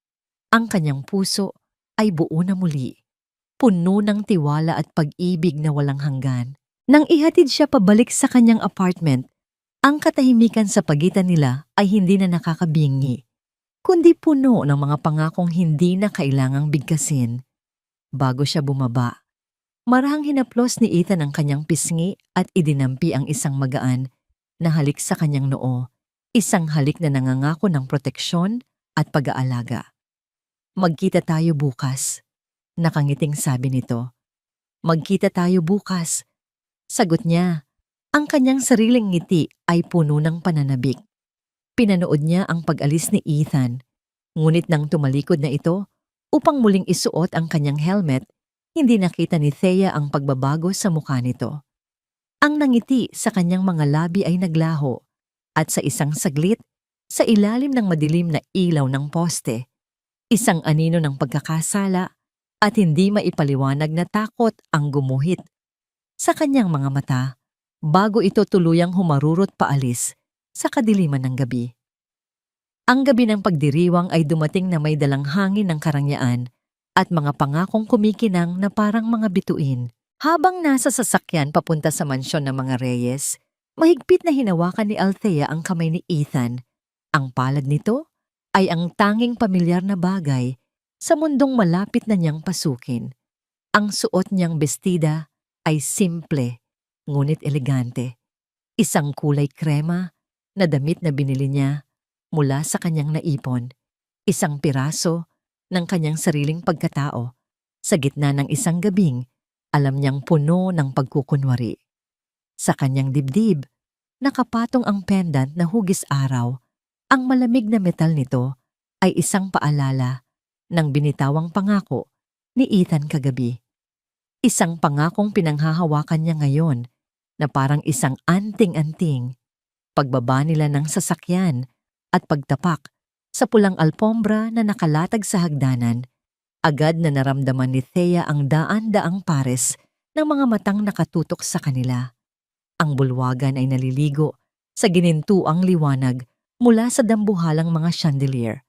Ang kanyang puso ay buo na muli, puno ng tiwala at pag-ibig na walang hanggan. Nang ihatid siya pabalik sa kanyang apartment, ang katahimikan sa pagitan nila ay hindi na nakakabingi, kundi puno ng mga pangakong hindi na kailangang bigkasin. Bago siya bumaba, marahang hinaplos ni Ethan ang kanyang pisngi at idinampi ang isang magaan na halik sa kanyang noo, isang halik na nangangako ng proteksyon at pag-aalaga. "Magkita tayo bukas," nakangiting sabi nito. "Magkita tayo bukas," sagot niya. Ang kanyang sariling ngiti ay puno ng pananabik. Pinanood niya ang pag-alis ni Ethan, ngunit nang tumalikod na ito upang muling isuot ang kanyang helmet, hindi nakita ni Thea ang pagbabago sa mukha nito. Ang nangiti sa kanyang mga labi ay naglaho, at sa isang saglit, sa ilalim ng madilim na ilaw ng poste, isang anino ng pagkakasala at hindi maipaliwanag na takot ang gumuhit sa kanyang mga mata bago ito tuluyang humarurot paalis sa kadiliman ng gabi. Ang gabi ng pagdiriwang ay dumating na may dalang hangin ng karangyaan at mga pangakong kumikinang na parang mga bituin. Habang nasa sasakyan papunta sa mansyon ng mga Reyes, mahigpit na hinawakan ni Althea ang kamay ni Ethan. Ang palad nito ay ang tanging pamilyar na bagay sa mundong malapit na niyang pasukin. Ang suot niyang bestida ay simple, ngunit elegante. Isang kulay krema na damit na binili niya mula sa kanyang naipon. Isang piraso ng kanyang sariling pagkatao sa gitna ng isang gabing alam niyang puno ng pagkukunwari. Sa kanyang dibdib, nakapatong ang pendant na hugis araw. Ang malamig na metal nito ay isang paalala ng binitawang pangako ni Ethan kagabi. Isang pangakong pinanghahawakan niya ngayon na parang isang anting-anting. Pagbaba nila ng sasakyan at pagtapak Sa pulang alpombra na nakalatag sa hagdanan, agad na naramdaman ni Thea ang daan-daang pares ng mga matang nakatutok sa kanila. Ang bulwagan ay naliligo sa ginintuang liwanag mula sa dambuhalang mga chandelier.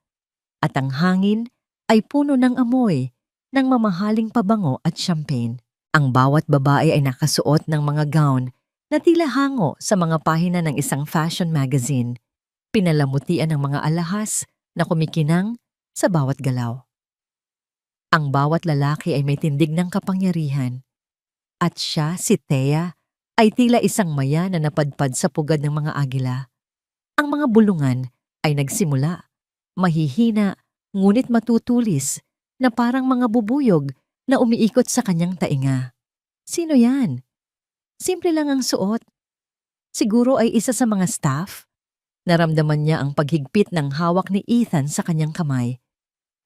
At ang hangin ay puno ng amoy ng mamahaling pabango at champagne. Ang bawat babae ay nakasuot ng mga gown na tila hango sa mga pahina ng isang fashion magazine, pinalamutian ng mga alahas na kumikinang sa bawat galaw. Ang bawat lalaki ay may tindig ng kapangyarihan, at siya, si Thea, ay tila isang maya na napadpad sa pugad ng mga agila. Ang mga bulungan ay nagsimula, mahihina, ngunit matutulis, na parang mga bubuyog na umiikot sa kanyang tainga. Sino yan? Simple lang ang suot. Siguro ay isa sa mga staff. Naramdaman niya ang paghigpit ng hawak ni Ethan sa kanyang kamay.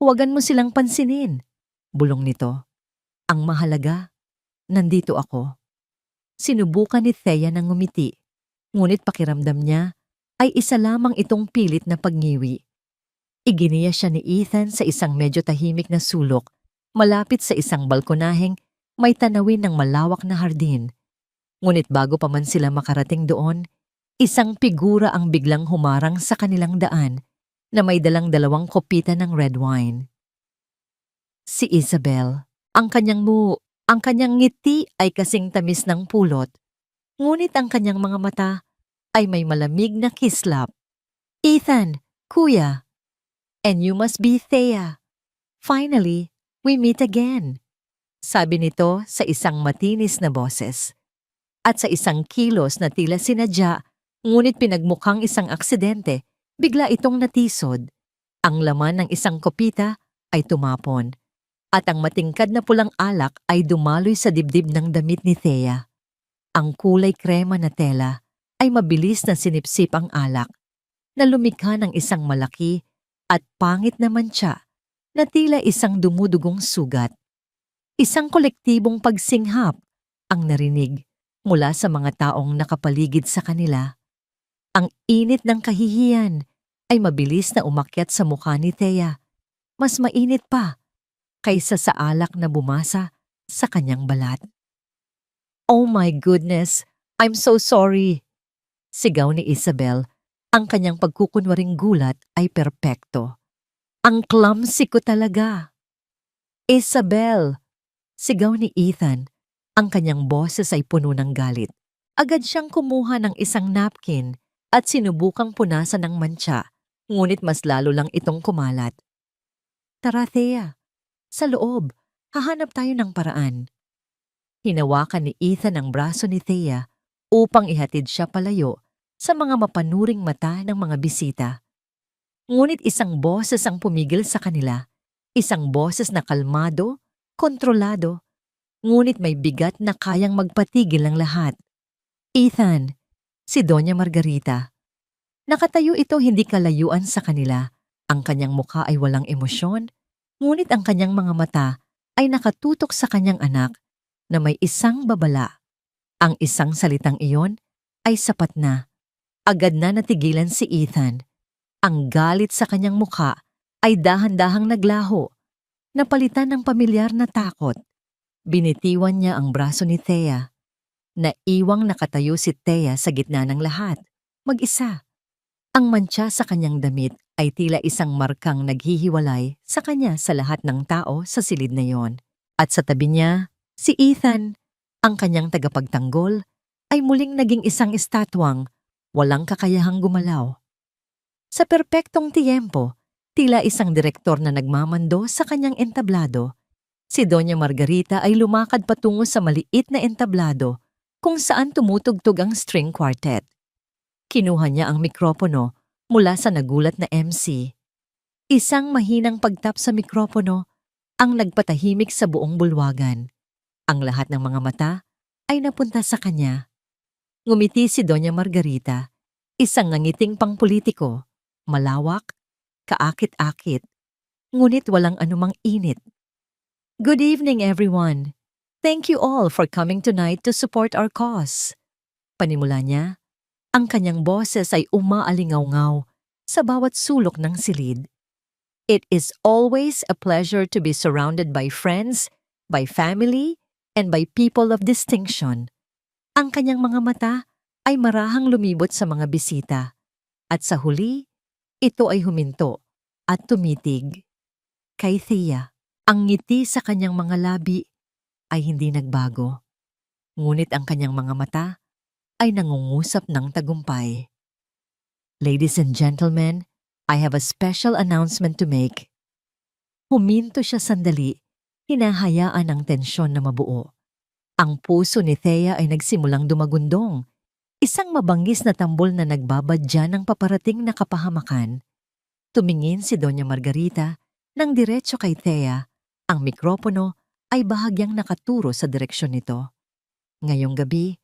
Huwagan mo silang pansinin, bulong nito. Ang mahalaga, nandito ako. Sinubukan ni Thea ng ngumiti, ngunit pakiramdam niya ay isa lamang itong pilit na pagngiwi. Iginiya siya ni Ethan sa isang medyo tahimik na sulok, malapit sa isang balkonaheng may tanawin ng malawak na hardin. Ngunit bago pa man sila makarating doon, isang figura ang biglang humarang sa kanilang daan na may dalang dalawang kopita ng red wine. Si Isabel, ang kanyang ngiti ay kasing tamis ng pulot, ngunit ang kanyang mga mata ay may malamig na kislap. Ethan, kuya, and you must be Thea. Finally, we meet again. Sabi nito sa isang matinis na boses. At sa isang kilos na tila sinadya, ngunit pinagmukhang isang aksidente, bigla itong natisod. Ang laman ng isang kopita ay tumapon, at ang matingkad na pulang alak ay dumaloy sa dibdib ng damit ni Thea. Ang kulay krema na tela ay mabilis na sinipsip ang alak, na lumikha ng isang malaki at pangit na mantsa na tila isang dumudugong sugat. Isang kolektibong pagsinghap ang narinig mula sa mga taong nakapaligid sa kanila. Ang init ng kahihiyan ay mabilis na umakyat sa mukha ni Thea. Mas mainit pa kaysa sa alak na bumasa sa kanyang balat. Oh my goodness, I'm so sorry. Sigaw ni Isabel, ang kanyang pagkukunwaring gulat ay perpekto. Ang clumsy ko talaga. Isabel! Sigaw ni Ethan. Ang kanyang boses ay puno ng galit. Agad siyang kumuha ng isang napkin at sinubukang punasan ng mantsa, ngunit mas lalo lang itong kumalat. Tara, Thea. Sa loob, hahanap tayo ng paraan. Hinawakan ni Ethan ang braso ni Thea upang ihatid siya palayo sa mga mapanuring mata ng mga bisita. Ngunit isang boses ang pumigil sa kanila, isang boses na kalmado, kontrolado, ngunit may bigat na kayang magpatigil ng lahat. Ethan, si Doña Margarita. Nakatayo ito hindi kalayuan sa kanila. Ang kanyang mukha ay walang emosyon, ngunit ang kanyang mga mata ay nakatutok sa kanyang anak na may isang babala. Ang isang salitang iyon ay sapat na. Agad na natigilan si Ethan. Ang galit sa kanyang mukha ay dahan-dahang naglaho, napalitan ng pamilyar na takot. Binitiwan niya ang braso ni Thea. Naiwang nakatayo si Thea sa gitna ng lahat, mag-isa. Ang mantsa sa kanyang damit ay tila isang markang naghihiwalay sa kanya sa lahat ng tao sa silid na yon. At sa tabi niya, si Ethan, ang kanyang tagapagtanggol, ay muling naging isang estatwang walang kakayahang gumalaw. Sa perpektong tiyempo, tila isang direktor na nagmamando sa kanyang entablado, si Doña Margarita ay lumakad patungo sa maliit na entablado kung saan tumutugtog ang string quartet. Kinuha niya ang mikropono mula sa nagulat na MC. Isang mahinang pagtap sa mikropono ang nagpatahimik sa buong bulwagan. Ang lahat ng mga mata ay napunta sa kanya. Ngumiti si Doña Margarita, isang nangiting pangpolitiko, malawak, kaakit-akit, ngunit walang anumang init. Good evening, everyone. Thank you all for coming tonight to support our cause. Panimula niya, ang kanyang boses ay umaalingaw-ngaw sa bawat sulok ng silid. It is always a pleasure to be surrounded by friends, by family, and by people of distinction. Ang kanyang mga mata ay marahang lumibot sa mga bisita, at sa huli, ito ay huminto at tumitig. Kay Thea, ang ngiti sa kanyang mga labi ay hindi nagbago, ngunit ang kanyang mga mata ay nangungusap ng tagumpay. Ladies and gentlemen, I have a special announcement to make. Huminto siya sandali, hinahayaan ang tensyon na mabuo. Ang puso ni Thea ay nagsimulang dumagundong, isang mabangis na tambol na nagbabadya ng paparating na kapahamakan. Tumingin si Doña Margarita nang diretso kay Thea. Ang mikropono ay bahagyang nakaturo sa direksyon nito. Ngayong gabi,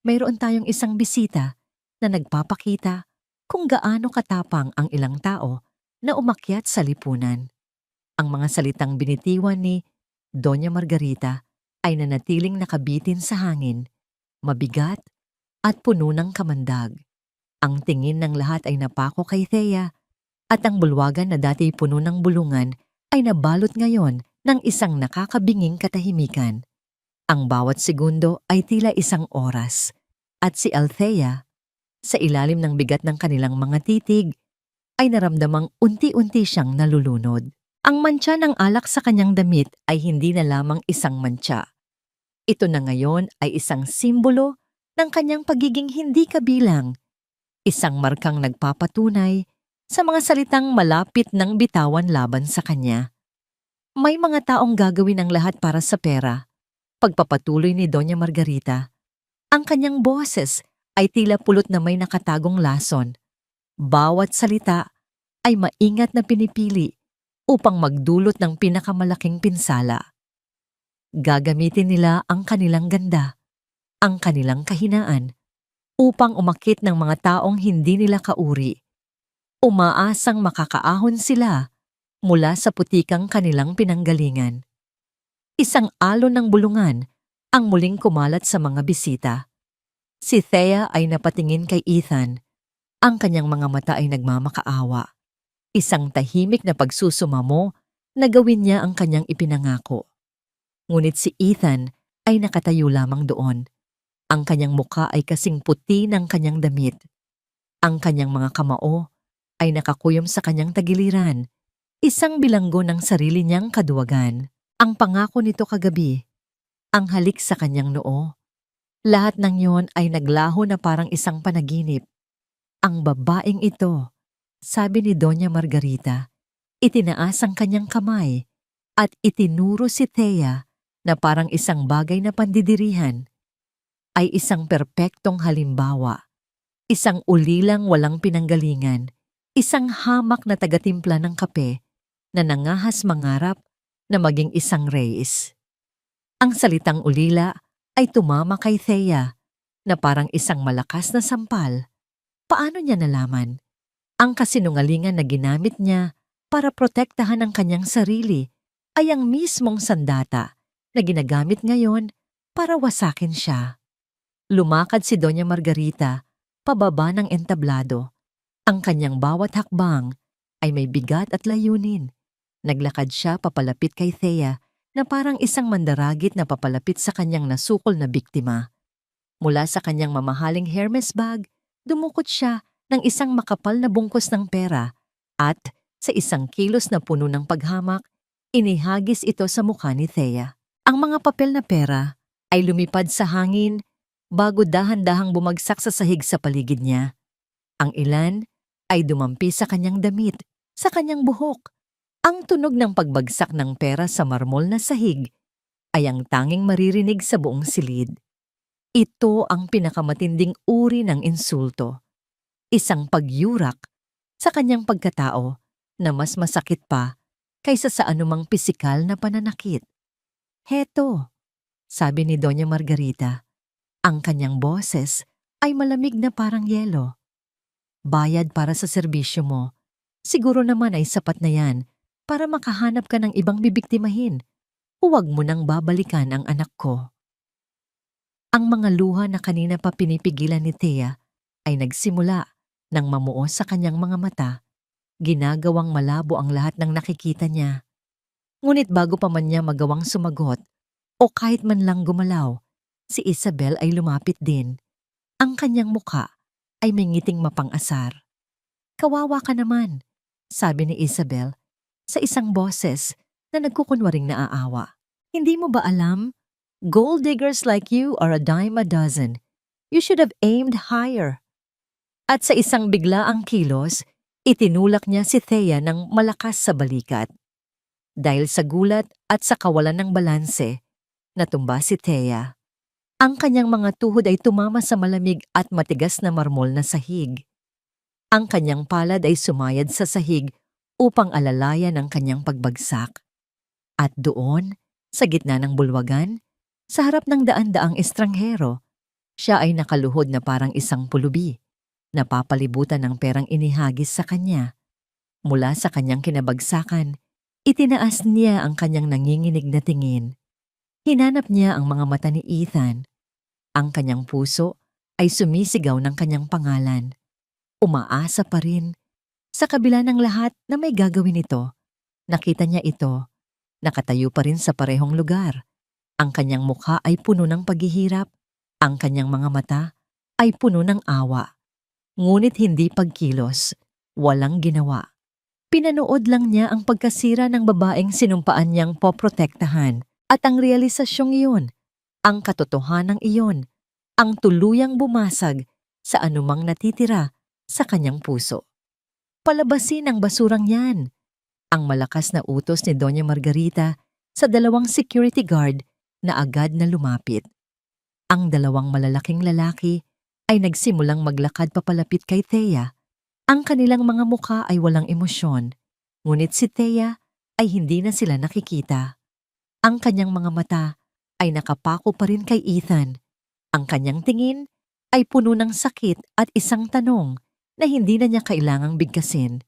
mayroon tayong isang bisita na nagpapakita kung gaano katapang ang ilang tao na umakyat sa lipunan. Ang mga salitang binitiwan ni Doña Margarita ay nanatiling nakabitin sa hangin, mabigat at puno ng kamandag. Ang tingin ng lahat ay napako kay Thea at ang bulwagan na dati puno ng bulungan ay nabalot ngayon ng isang nakakabinging katahimikan. Ang bawat segundo ay tila isang oras at si Althea, sa ilalim ng bigat ng kanilang mga titig, ay naramdamang unti-unti siyang nalulunod. Ang mantsa ng alak sa kanyang damit ay hindi na lamang isang mantsa. Ito na ngayon ay isang simbolo ng kanyang pagiging hindi kabilang, isang markang nagpapatunay sa mga salitang malapit ng bitawan laban sa kanya. May mga taong gagawin ang lahat para sa pera. Pagpapatuloy ni Doña Margarita, ang kanyang boses ay tila pulot na may nakatagong lason. Bawat salita ay maingat na pinipili upang magdulot ng pinakamalaking pinsala. Gagamitin nila ang kanilang ganda, ang kanilang kahinaan, upang umakit ng mga taong hindi nila kauri. Umaasang makakaahon sila mula sa putikang kanilang pinanggalingan. Isang alon ng bulungan ang muling kumalat sa mga bisita. Si Thea ay napatingin kay Ethan. Ang kanyang mga mata ay nagmamakaawa. Isang tahimik na pagsusumamo na gawin niya ang kanyang ipinangako. Ngunit si Ethan ay nakatayo lamang doon. Ang kanyang muka ay kasing puti ng kanyang damit. Ang kanyang mga kamao ay nakakuyom sa kanyang tagiliran, isang bilanggo ng sarili niyang kaduwagan. Ang pangako nito kagabi, ang halik sa kanyang noo. Lahat ng yon ay naglaho na parang isang panaginip. Ang babaeng ito, sabi ni Doña Margarita, itinaas ang kanyang kamay at itinuro si Thea na parang isang bagay na pandidirihan. Ay isang perpektong halimbawa, isang ulilang walang pinanggalingan, isang hamak na tagatimpla ng kape na nangahas mangarap na maging isang reyes. Ang salitang ulila ay tumama kay Thea na parang isang malakas na sampal. Paano niya nalaman? Ang kasinungalingan na ginamit niya para protektahan ang kanyang sarili ay ang mismong sandata na ginagamit ngayon para wasakin siya. Lumakad si Doña Margarita pababa ng entablado. Ang kanyang bawat hakbang ay may bigat at layunin. Naglakad siya papalapit kay Thea na parang isang mandaragit na papalapit sa kanyang nasukol na biktima. Mula sa kanyang mamahaling Hermes bag, dumukot siya ng isang makapal na bungkos ng pera at sa isang kilos na puno ng paghamak, inihagis ito sa mukha ni Thea. Ang mga papel na pera ay lumipad sa hangin bago dahan-dahang bumagsak sa sahig sa paligid niya. Ang ilan ay dumampi sa kanyang damit, sa kanyang buhok. Ang tunog ng pagbagsak ng pera sa marmol na sahig ay ang tanging maririnig sa buong silid. Ito ang pinakamatinding uri ng insulto. Isang pagyurak sa kanyang pagkatao na mas masakit pa kaysa sa anumang pisikal na pananakit. Heto, sabi ni Doña Margarita, ang kanyang boses ay malamig na parang yelo. Bayad para sa serbisyo mo. Siguro naman ay sapat na yan para makahanap ka ng ibang bibiktimahin. Huwag mo nang babalikan ang anak ko. Ang mga luha na kanina pa pinipigilan ni Thea ay nagsimula nang mamuo sa kanyang mga mata ginagawang malabo ang lahat ng nakikita niya. Ngunit bago pa man niya magawang sumagot o kahit man lang gumalaw, si Isabel ay lumapit din. Ang kanyang muka ay may ngiting mapang-asar. "Kawawa ka naman," sabi ni Isabel sa isang boses na nagkukunwaring naaawa. "Hindi mo ba alam? Gold diggers like you are a dime a dozen. You should have aimed higher." At sa isang biglaang kilos, itinulak niya si Thea ng malakas sa balikat. Dahil sa gulat at sa kawalan ng balanse, natumba si Thea. Ang kanyang mga tuhod ay tumama sa malamig at matigas na marmol na sahig. Ang kanyang palad ay sumayad sa sahig upang alalayan ang kanyang pagbagsak. At doon, sa gitna ng bulwagan, sa harap ng daan-daang estranghero, siya ay nakaluhod na parang isang pulubi, napapalibutan ng perang inihagis sa kanya. Mula sa kanyang kinabagsakan, itinaas niya ang kanyang nanginginig na tingin. Hinanap niya ang mga mata ni Ethan. Ang kanyang puso ay sumisigaw ng kanyang pangalan. Umaasa pa rin. Sa kabila ng lahat na may gagawin ito, nakita niya ito. Nakatayo pa rin sa parehong lugar. Ang kanyang mukha ay puno ng paghihirap. Ang kanyang mga mata ay puno ng awa. Ngunit hindi pagkilos. Walang ginawa. Pinanood lang niya ang pagkasira ng babaeng sinumpaan niyang poprotektahan. At ang realisasyong iyon, ang katotohanang iyon, ang tuluyang bumasag sa anumang natitira sa kanyang puso. Palabasin ang basurang yan. Ang malakas na utos ni Doña Margarita sa dalawang security guard na agad na lumapit. Ang dalawang malalaking lalaki ay nagsimulang maglakad papalapit kay Thea. Ang kanilang mga mukha ay walang emosyon, ngunit si Thea ay hindi na sila nakikita. Ang kanyang mga mata ay nakapako pa rin kay Ethan. Ang kanyang tingin ay puno ng sakit at isang tanong na hindi na niya kailangang bigkasin.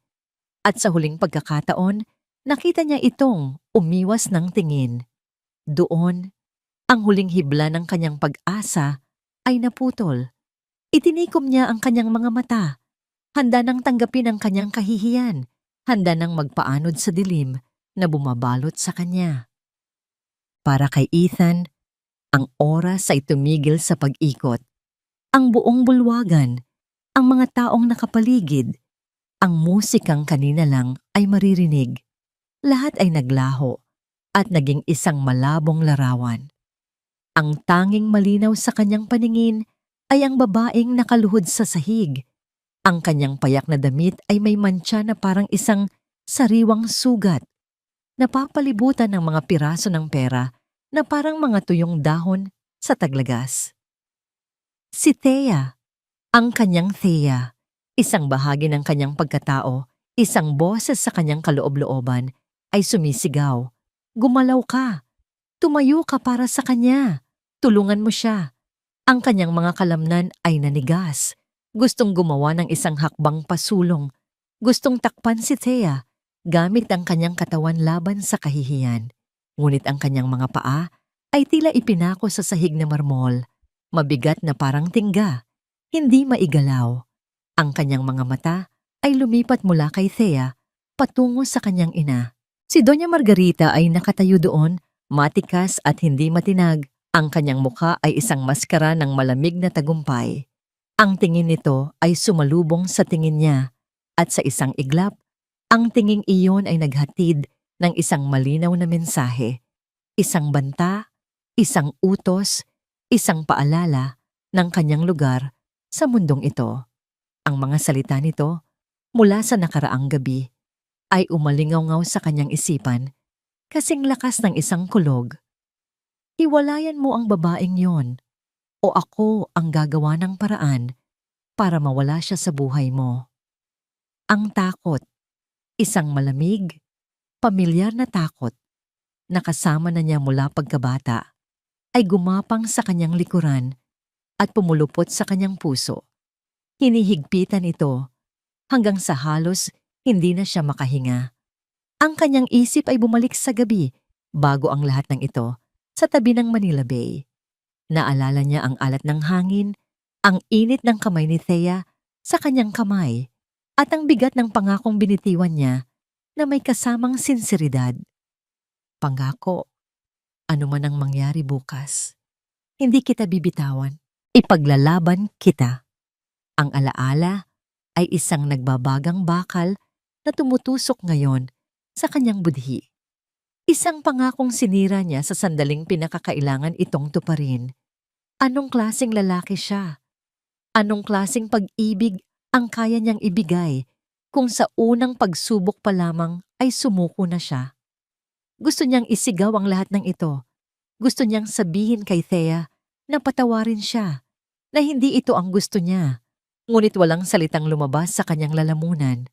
At sa huling pagkakataon, nakita niya itong umiwas ng tingin. Doon, ang huling hibla ng kanyang pag-asa ay naputol. Itinikom niya ang kanyang mga mata. Handa nang tanggapin ang kanyang kahihiyan. Handa nang magpaanod sa dilim na bumabalot sa kanya. Para kay Ethan, ang oras ay tumigil sa pag-ikot. Ang buong bulwagan, ang mga taong nakapaligid, ang musikang kanina lang ay maririnig. Lahat ay naglaho at naging isang malabong larawan. Ang tanging malinaw sa kanyang paningin ay ang babaeng nakaluhod sa sahig. Ang kanyang payak na damit ay may mantsa na parang isang sariwang sugat. Napapalibutan ng mga piraso ng pera na parang mga tuyong dahon sa taglagas. Si Thea, ang kanyang Thea, isang bahagi ng kanyang pagkatao, isang boses sa kanyang kaloob-looban, ay sumisigaw. Gumalaw ka! Tumayo ka para sa kanya! Tulungan mo siya! Ang kanyang mga kalamnan ay nanigas. Gustong gumawa ng isang hakbang pasulong. Gustong takpan si Thea gamit ang kanyang katawan laban sa kahihiyan. Ngunit ang kanyang mga paa ay tila ipinako sa sahig na marmol, mabigat na parang tingga, hindi maigalaw. Ang kanyang mga mata ay lumipat mula kay Thea patungo sa kanyang ina. Si Doña Margarita ay nakatayo doon, matikas at hindi matinag. Ang kanyang mukha ay isang maskara ng malamig na tagumpay. Ang tingin nito ay sumalubong sa tingin niya at sa isang iglap, ang tinging iyon ay naghatid ng isang malinaw na mensahe, isang banta, isang utos, isang paalala ng kanyang lugar sa mundong ito. Ang mga salita nito, mula sa nakaraang gabi, ay umalingaw-ngaw sa kanyang isipan, kasing lakas ng isang kulog. Hiwalayan mo ang babaeng yon, o ako ang gagawa ng paraan para mawala siya sa buhay mo. Ang takot, isang malamig, pamilyar na takot, na kasama na niya mula pagkabata, ay gumapang sa kanyang likuran at pumulupot sa kanyang puso. Hinihigpitan ito hanggang sa halos hindi na siya makahinga. Ang kanyang isip ay bumalik sa gabi bago ang lahat ng ito sa tabi ng Manila Bay. Naalala niya ang alat ng hangin, ang init ng kamay ni Thea sa kanyang kamay, at ang bigat ng pangakong binitiwan niya na may kasamang sinseridad. Pangako, ano man ang mangyari bukas, hindi kita bibitawan. Ipaglalaban kita. Ang alaala ay isang nagbabagang bakal na tumutusok ngayon sa kanyang budhi. Isang pangakong sinira niya sa sandaling pinakakailangan itong tuparin. Anong klaseng lalaki siya? Anong klaseng pag-ibig ang kaya niyang ibigay kung sa unang pagsubok pa lamang ay sumuko na siya? Gusto niyang isigaw ang lahat ng ito. Gusto niyang sabihin kay Thea na patawarin siya, na hindi ito ang gusto niya. Ngunit walang salitang lumabas sa kanyang lalamunan.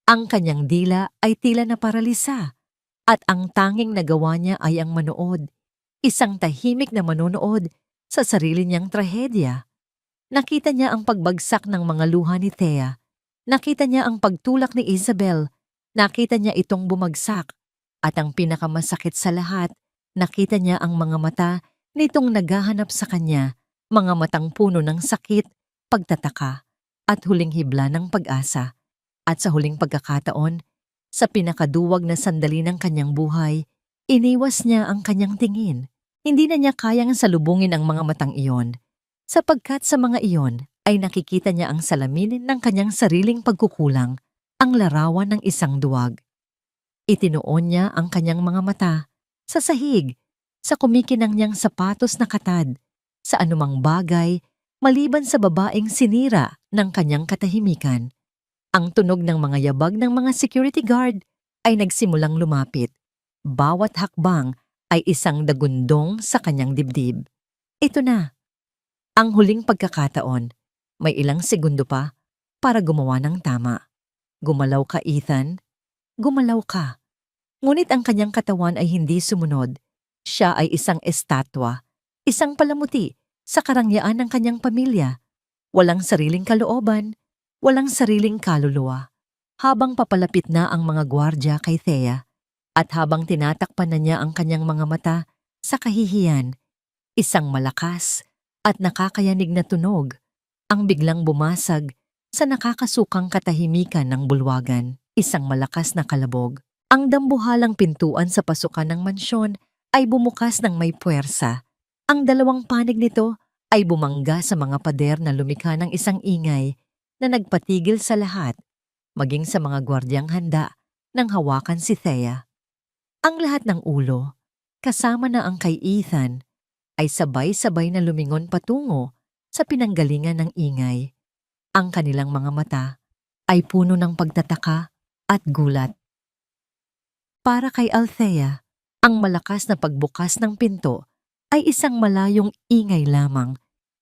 Ang kanyang dila ay tila na paralisa at ang tanging nagawa niya ay ang manood. Isang tahimik na manonood sa sarili niyang trahedya. Nakita niya ang pagbagsak ng mga luha ni Thea. Nakita niya ang pagtulak ni Isabel. Nakita niya itong bumagsak. At ang pinakamasakit sa lahat, nakita niya ang mga mata nitong naghahanap sa kanya, mga matang puno ng sakit, pagtataka, at huling hibla ng pag-asa. At sa huling pagkakataon, sa pinakaduwag na sandali ng kanyang buhay, iniwas niya ang kanyang tingin. Hindi na niya kayang salubungin ang mga matang iyon, sapagkat sa mga iyon ay nakikita niya ang salamin ng kanyang sariling pagkukulang, ang larawan ng isang duwag. Itinuon niya ang kanyang mga mata sa sahig, sa kumikinang niyang sapatos na katad, sa anumang bagay maliban sa babaeng sinira ng kanyang katahimikan. Ang tunog ng mga yabag ng mga security guard ay nagsimulang lumapit. Bawat hakbang ay isang dagundong sa kanyang dibdib. Ito na. Ang huling pagkakataon. May ilang segundo pa para gumawa ng tama. Gumalaw ka, Ethan. Gumalaw ka. Ngunit ang kanyang katawan ay hindi sumunod. Siya ay isang estatwa, isang palamuti sa karangyaan ng kanyang pamilya. Walang sariling kalooban, walang sariling kaluluwa. Habang papalapit na ang mga gwardya kay Thea, at habang tinatakpan na niya ang kanyang mga mata sa kahihiyan, isang malakas at nakakayanig na tunog ang biglang bumasag sa nakakasukang katahimikan ng bulwagan. Isang malakas na kalabog. Ang dambuhalang pintuan sa pasukan ng mansyon ay bumukas ng may puwersa. Ang dalawang panig nito ay bumangga sa mga pader na lumikha ng isang ingay na nagpatigil sa lahat, maging sa mga gwardyang handa nang hawakan si Thea. Ang lahat ng ulo, kasama na ang kay Ethan, ay sabay-sabay na lumingon patungo sa pinanggalingan ng ingay. Ang kanilang mga mata ay puno ng pagtataka at gulat. Para kay Althea, ang malakas na pagbukas ng pinto ay isang malayong ingay lamang,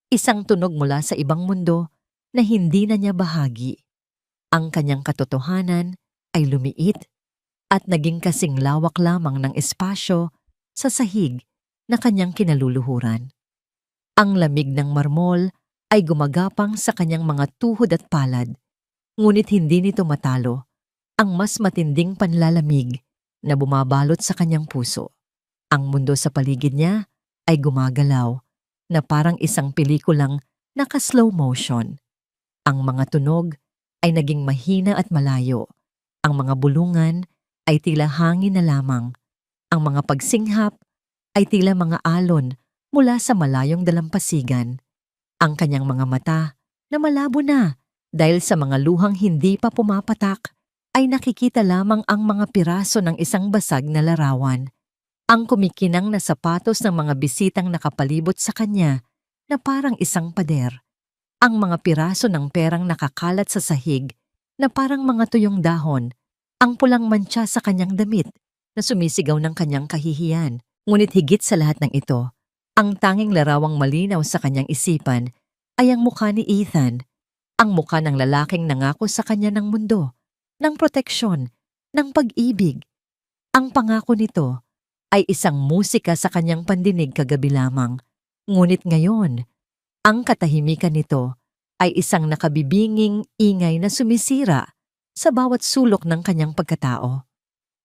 isang tunog mula sa ibang mundo na hindi na niya bahagi. Ang kanyang katotohanan ay lumiit at naging kasing lawak lamang ng espasyo sa sahig na kanyang kinaluluhuran. Ang lamig ng marmol ay gumagapang sa kanyang mga tuhod at palad, ngunit hindi nito matalo ang mas matinding panlalamig na bumabalot sa kanyang puso. Ang mundo sa paligid niya ay gumagalaw na parang isang pelikulang naka-slow motion. Ang mga tunog ay naging mahina at malayo. Ang mga bulungan ay tila hangin na lamang. Ang mga pagsinghap ay tila mga alon mula sa malayong dalampasigan. Ang kanyang mga mata na malabo na dahil sa mga luhang hindi pa pumapatak ay nakikita lamang ang mga piraso ng isang basag na larawan. Ang kumikinang na sapatos ng mga bisitang nakapalibot sa kanya na parang isang pader. Ang mga piraso ng perang nakakalat sa sahig na parang mga tuyong dahon. Ang pulang mantsa sa kanyang damit na sumisigaw ng kanyang kahihiyan. Ngunit higit sa lahat ng ito, ang tanging larawang malinaw sa kanyang isipan ay ang mukha ni Ethan, ang mukha ng lalaking nangako sa kanya ng mundo, ng proteksyon, ng pag-ibig. Ang pangako nito ay isang musika sa kanyang pandinig kagabi lamang. Ngunit ngayon, ang katahimikan nito ay isang nakabibinging ingay na sumisira sa bawat sulok ng kanyang pagkatao.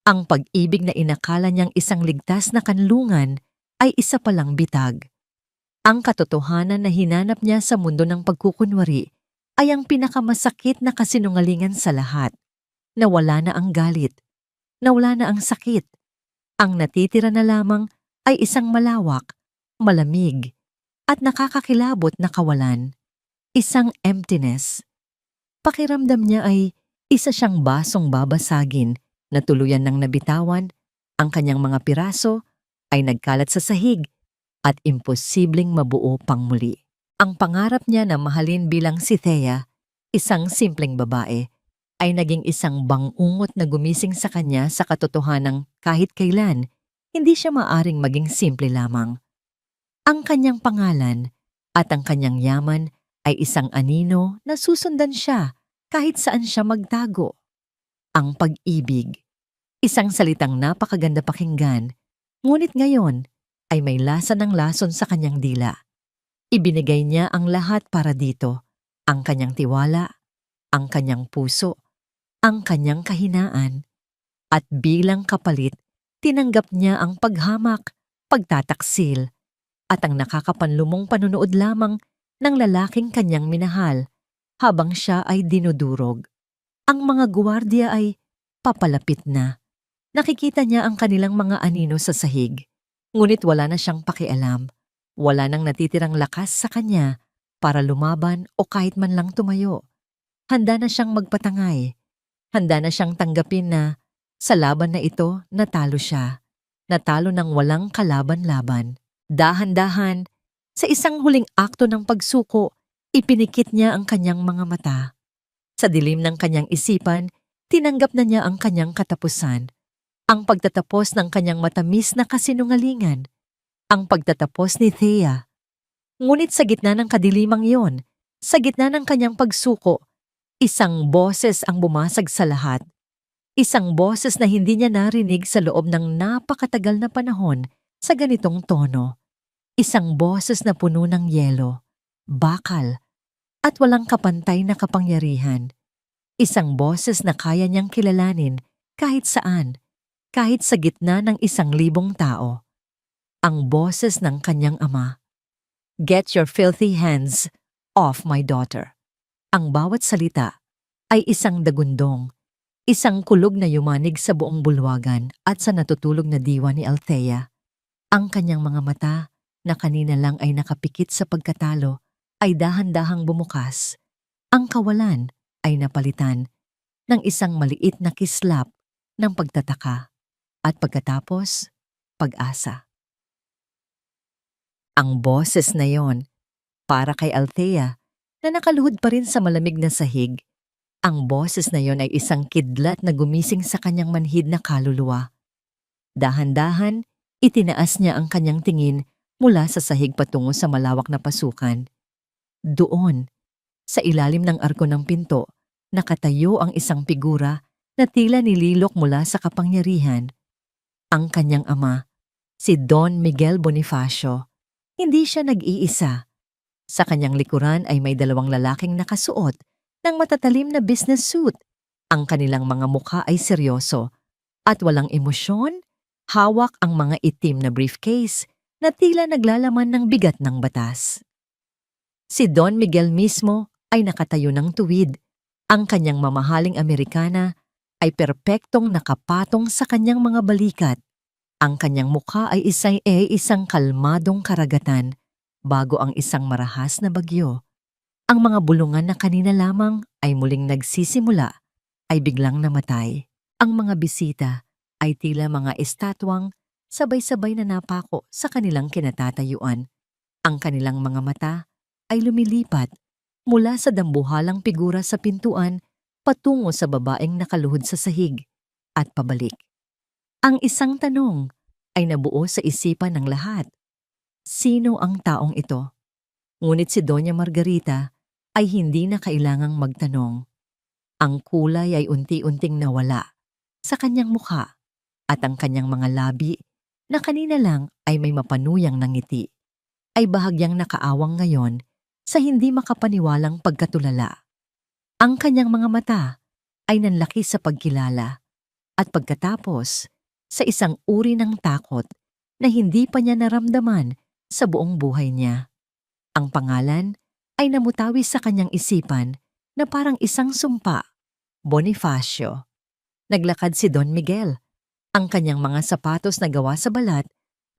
Ang pag-ibig na inakala niyang isang ligtas na kanlungan ay isa palang bitag. Ang katotohanan na hinanap niya sa mundo ng pagkukunwari ay ang pinakamasakit na kasinungalingan sa lahat. Nawala na ang galit, nawala na ang sakit. Ang natitira na lamang ay isang malawak, malamig, at nakakakilabot na kawalan. Isang emptiness. Pakiramdam niya ay isa siyang basong babasagin na tuluyan ng nabitawan, ang kanyang mga piraso ay nagkalat sa sahig at imposibleng mabuo pang muli. Ang pangarap niya na mahalin bilang si Thea, isang simpleng babae, ay naging isang bangungot na gumising sa kanya sa katotohanang kahit kailan, hindi siya maaring maging simple lamang. Ang kanyang pangalan at ang kanyang yaman ay isang anino na susundan siya kahit saan siya magtago. Ang pag-ibig, isang salitang napakaganda pakinggan, ngunit ngayon ay may lasa ng lason sa kanyang dila. Ibinigay niya ang lahat para dito, ang kanyang tiwala, ang kanyang puso, ang kanyang kahinaan, at bilang kapalit, tinanggap niya ang paghamak, pagtataksil, at ang nakakapanlumong panunood lamang ng lalaking kanyang minahal habang siya ay dinudurog. Ang mga guwardiya ay papalapit na. Nakikita niya ang kanilang mga anino sa sahig, ngunit wala na siyang pakialam. Wala nang natitirang lakas sa kanya para lumaban o kahit man lang tumayo. Handa na siyang magpatangay. Handa na siyang tanggapin na sa laban na ito natalo siya. Natalo ng walang kalaban-laban. Dahan-dahan, sa isang huling akto ng pagsuko, ipinikit niya ang kanyang mga mata. Sa dilim ng kanyang isipan, tinanggap na niya ang kanyang katapusan. Ang pagtatapos ng kanyang matamis na kasinungalingan. Ang pagtatapos ni Thea. Ngunit sa gitna ng kadilimang iyon, sa gitna ng kanyang pagsuko, isang boses ang bumasag sa lahat. Isang boses na hindi niya narinig sa loob ng napakatagal na panahon sa ganitong tono. Isang boses na puno ng yelo, bakal, at walang kapantay na kapangyarihan. Isang boses na kaya niyang kilalanin kahit saan, kahit sa gitna ng 1,000 tao. Ang boses ng kanyang ama. Get your filthy hands off my daughter. Ang bawat salita ay isang dagundong, isang kulog na yumanig sa buong bulwagan at sa natutulog na diwa ni Althea. Ang kanyang mga mata na kanina lang ay nakapikit sa pagkatalo ay dahan-dahang bumukas. Ang kawalan ay napalitan ng isang maliit na kislap ng pagtataka at pagkatapos, pag-asa. Ang boses na yon, para kay Althea, na nakaluhod pa rin sa malamig na sahig, ang boses na yon ay isang kidlat na gumising sa kanyang manhid na kaluluwa. Dahan-dahan, itinaas niya ang kanyang tingin mula sa sahig patungo sa malawak na pasukan. Doon, sa ilalim ng arko ng pinto, nakatayo ang isang figura na tila nililok mula sa kapangyarihan. Ang kanyang ama, si Don Miguel Bonifacio. Hindi siya nag-iisa. Sa kanyang likuran ay may 2 lalaking nakasuot ng matatalim na business suit. Ang kanilang mga mukha ay seryoso at walang emosyon, hawak ang mga itim na briefcase na tila naglalaman ng bigat ng batas. Si Don Miguel mismo ay nakatayo ng tuwid. Ang kanyang mamahaling Amerikana ay perpektong nakapatong sa kanyang mga balikat. Ang kanyang mukha ay isang kalmadong karagatan bago ang isang marahas na bagyo. Ang mga bulungan na kanina lamang ay muling nagsisimula ay biglang namatay. Ang mga bisita ay tila mga estatwang sabay-sabay na napako sa kanilang kinatatayuan. Ang kanilang mga mata ay lumilipat mula sa dambuhalang figura sa pintuan patungo sa babaeng nakaluhod sa sahig at pabalik. Ang isang tanong ay nabuo sa isipan ng lahat. Sino ang taong ito? Ngunit si Doña Margarita ay hindi na kailangang magtanong. Ang kulay ay unti-unting nawala sa kanyang mukha at ang kanyang mga labi na kanina lang ay may mapanuyang ngiti ay bahagyang nakaawang ngayon sa hindi makapaniwalang pagkatulala. Ang kanyang mga mata ay nanlaki sa pagkilala at pagkatapos sa isang uri ng takot na hindi pa niya naramdaman sa buong buhay niya. Ang pangalan ay namutawi sa kanyang isipan na parang isang sumpa. Bonifacio. Naglakad si Don Miguel. Ang kanyang mga sapatos na gawa sa balat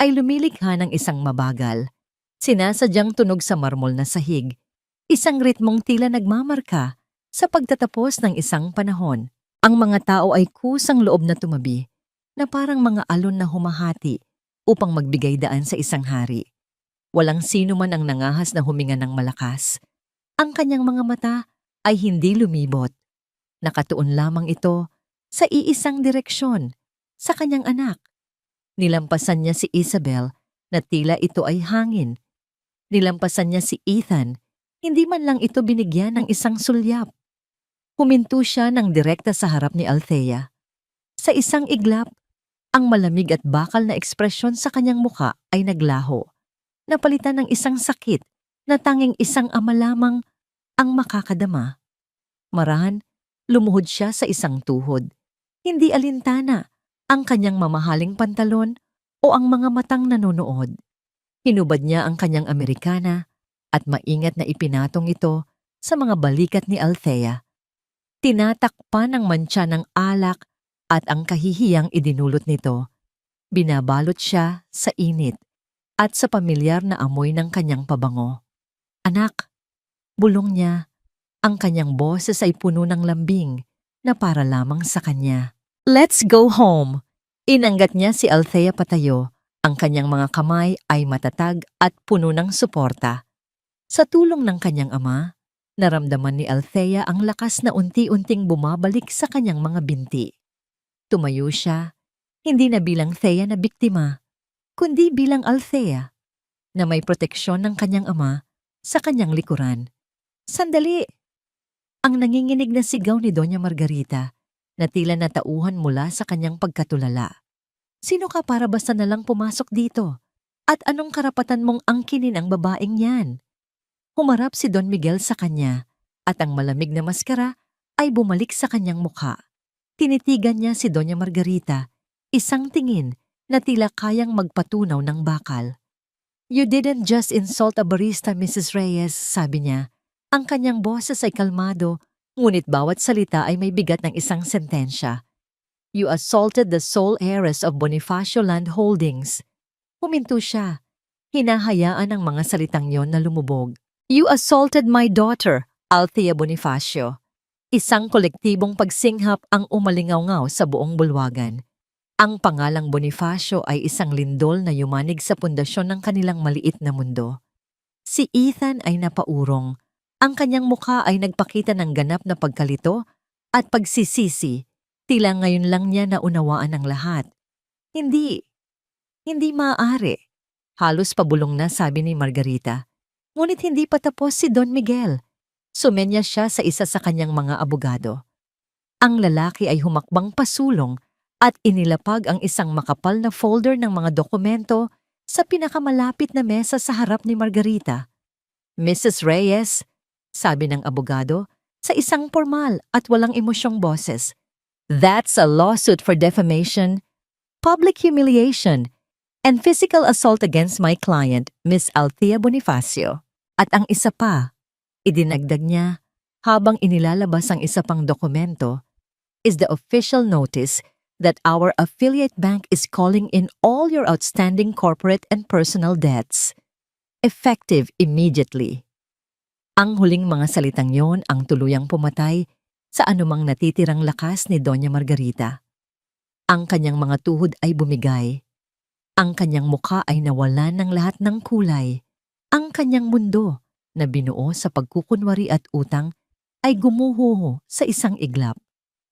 ay lumilikha ng isang mabagal. Sinasadyang tunog sa marmol na sahig. Isang ritmong tila nagmamarka sa pagtatapos ng isang panahon. Ang mga tao ay kusang loob na tumabi, na parang mga alon na humahati upang magbigay daan sa isang hari. Walang sino man ang nangahas na huminga ng malakas. Ang kanyang mga mata ay hindi lumibot. Nakatuon lamang ito sa iisang direksyon, sa kanyang anak. Nilampasan niya si Isabel na tila ito ay hangin. Nilampasan niya si Ethan, hindi man lang ito binigyan ng isang sulyap. Huminto siya ng direkta sa harap ni Althea. Sa isang iglap, ang malamig at bakal na ekspresyon sa kanyang muka ay naglaho. Napalitan ng isang sakit na tanging isang ama lamang ang makakadama. Marahan, lumuhod siya sa isang tuhod. Hindi alintana ang kanyang mamahaling pantalon o ang mga matang nanonood. Hinubad niya ang kanyang Amerikana at maingat na ipinatong ito sa mga balikat ni Althea. Tinatakpan ng mantsa ng alak at ang kahihiyang idinulot nito. Binabalot siya sa init at sa pamilyar na amoy ng kanyang pabango. Anak, bulong niya, ang kanyang boses ay puno ng lambing na para lamang sa kanya. Let's go home! Inanggat niya si Althea patayo. Ang kanyang mga kamay ay matatag at puno ng suporta. Sa tulong ng kanyang ama, naramdaman ni Althea ang lakas na unti-unting bumabalik sa kanyang mga binti. Tumayo siya, hindi na bilang Thea na biktima, kundi bilang Althea, na may proteksyon ng kanyang ama sa kanyang likuran. Sandali! Ang nanginginig na sigaw ni Doña Margarita na tila natauhan mula sa kanyang pagkatulala. Sino ka para basta nalang pumasok dito? At anong karapatan mong angkinin ang babaeng yan? Humarap si Don Miguel sa kanya at ang malamig na maskara ay bumalik sa kanyang mukha. Tinitigan niya si Doña Margarita, isang tingin na tila kayang magpatunaw ng bakal. You didn't just insult a barista, Mrs. Reyes, sabi niya. Ang kanyang boses ay kalmado, ngunit bawat salita ay may bigat ng isang sentensya. You assaulted the sole heiress of Bonifacio Land Holdings. Huminto siya. Hinahayaan ang mga salitang yon na lumubog. You assaulted my daughter, Althea Bonifacio. Isang kolektibong pagsinghap ang umalingaw-ngaw sa buong bulwagan. Ang pangalang Bonifacio ay isang lindol na yumanig sa pundasyon ng kanilang maliit na mundo. Si Ethan ay napaurong. Ang kanyang mukha ay nagpakita ng ganap na pagkalito at pagsisisi. Tila ngayon lang niya naunawaan ang lahat. Hindi maaari. Halos pabulong na, sabi ni Margarita. Ngunit hindi pa tapos si Don Miguel. Sumenya siya sa isa sa kanyang mga abogado. Ang lalaki ay humakbang pasulong at inilapag ang isang makapal na folder ng mga dokumento sa pinakamalapit na mesa sa harap ni Margarita. Mrs. Reyes, sabi ng abogado sa isang formal at walang emosyong boses, that's a lawsuit for defamation, public humiliation, and physical assault against my client, Miss Althea Bonifacio. At ang isa pa, idinagdag niya habang inilalabas ang isa pang dokumento, is the official notice that our affiliate bank is calling in all your outstanding corporate and personal debts. Effective immediately. Ang huling mga salitang yon ang tuluyang pumatay sa anumang natitirang lakas ni Doña Margarita. Ang kanyang mga tuhod ay bumigay. Ang kanyang mukha ay nawalan ng lahat ng kulay. Ang kanyang mundo na binuo sa pagkukunwari at utang ay gumuho sa isang iglap.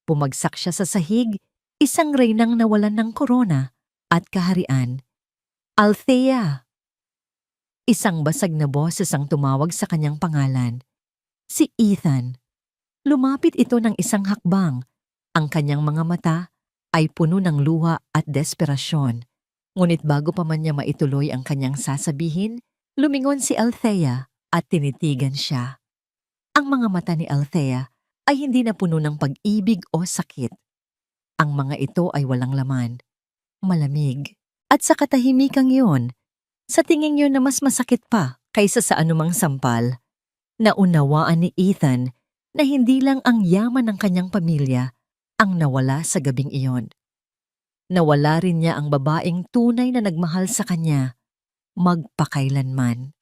Bumagsak siya sa sahig, isang reynang nawalan ng korona at kaharian. Althea! Isang basag na boses ang tumawag sa kanyang pangalan. Si Ethan. Lumapit ito ng isang hakbang. Ang kanyang mga mata ay puno ng luha at desperasyon. Ngunit bago pa man niya maituloy ang kanyang sasabihin, lumingon si Althea at tinitigan siya. Ang mga mata ni Althea ay hindi na puno ng pag-ibig o sakit. Ang mga ito ay walang laman, malamig, at sa katahimikang yun, sa tingin yun na mas masakit pa kaysa sa anumang sampal. Naunawaan ni Ethan na hindi lang ang yaman ng kanyang pamilya ang nawala sa gabing iyon. Nawala rin niya ang babaeng tunay na nagmahal sa kanya magpakailanman.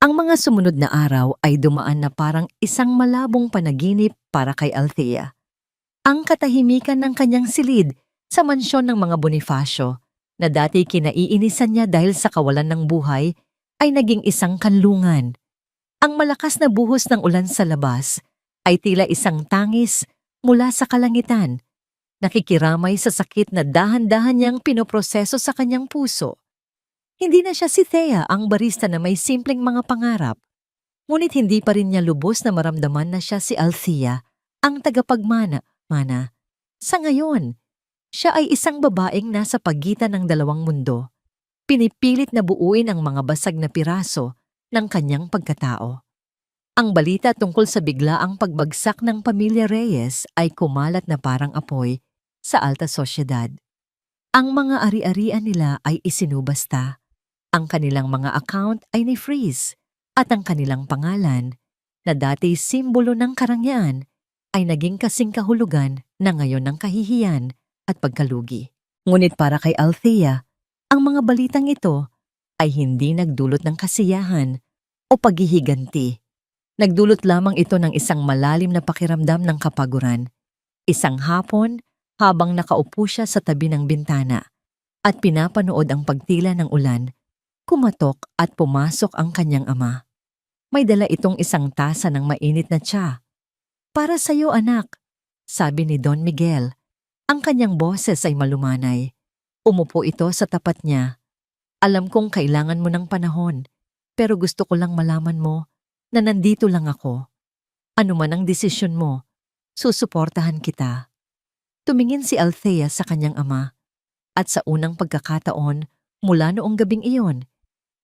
Ang mga sumunod na araw ay dumaan na parang isang malabong panaginip para kay Althea. Ang katahimikan ng kanyang silid sa mansyon ng mga Bonifacio na dati kinaiinisan niya dahil sa kawalan ng buhay ay naging isang kanlungan. Ang malakas na buhos ng ulan sa labas ay tila isang tangis mula sa kalangitan, nakikiramay sa sakit na dahan-dahan niyang pinoproseso sa kanyang puso. Hindi na siya si Thea ang barista na may simpleng mga pangarap, ngunit hindi pa rin niya lubos na maramdaman na siya si Althea, ang tagapagmana. Sa ngayon, siya ay isang babaeng nasa pagitan ng dalawang mundo, pinipilit na buuin ang mga basag na piraso ng kanyang pagkatao. Ang balita tungkol sa biglaang pagbagsak ng pamilya Reyes ay kumalat na parang apoy sa alta sosyedad. Ang mga ari-arian nila ay isinubasta. Ang kanilang mga account ay ni-freeze at ang kanilang pangalan, na dati simbolo ng karangyaan, ay naging kasing kahulugan na ngayon ng kahihiyan at pagkalugi. Ngunit para kay Althea, ang mga balitang ito ay hindi nagdulot ng kasiyahan o paghihiganti. Nagdulot lamang ito ng isang malalim na pakiramdam ng kapaguran. Isang hapon, habang nakaupo siya sa tabi ng bintana at pinapanood ang pagtila ng ulan, kumatok at pumasok ang kanyang ama. May dala itong isang tasa ng mainit na tsa. "Para sa'yo, anak," sabi ni Don Miguel. Ang kanyang boses ay malumanay. Umupo ito sa tapat niya. "Alam kong kailangan mo ng panahon, pero gusto ko lang malaman mo na nandito lang ako. Ano man ang desisyon mo, susuportahan kita." Tumingin si Althea sa kanyang ama, at sa unang pagkakataon mula noong gabing iyon,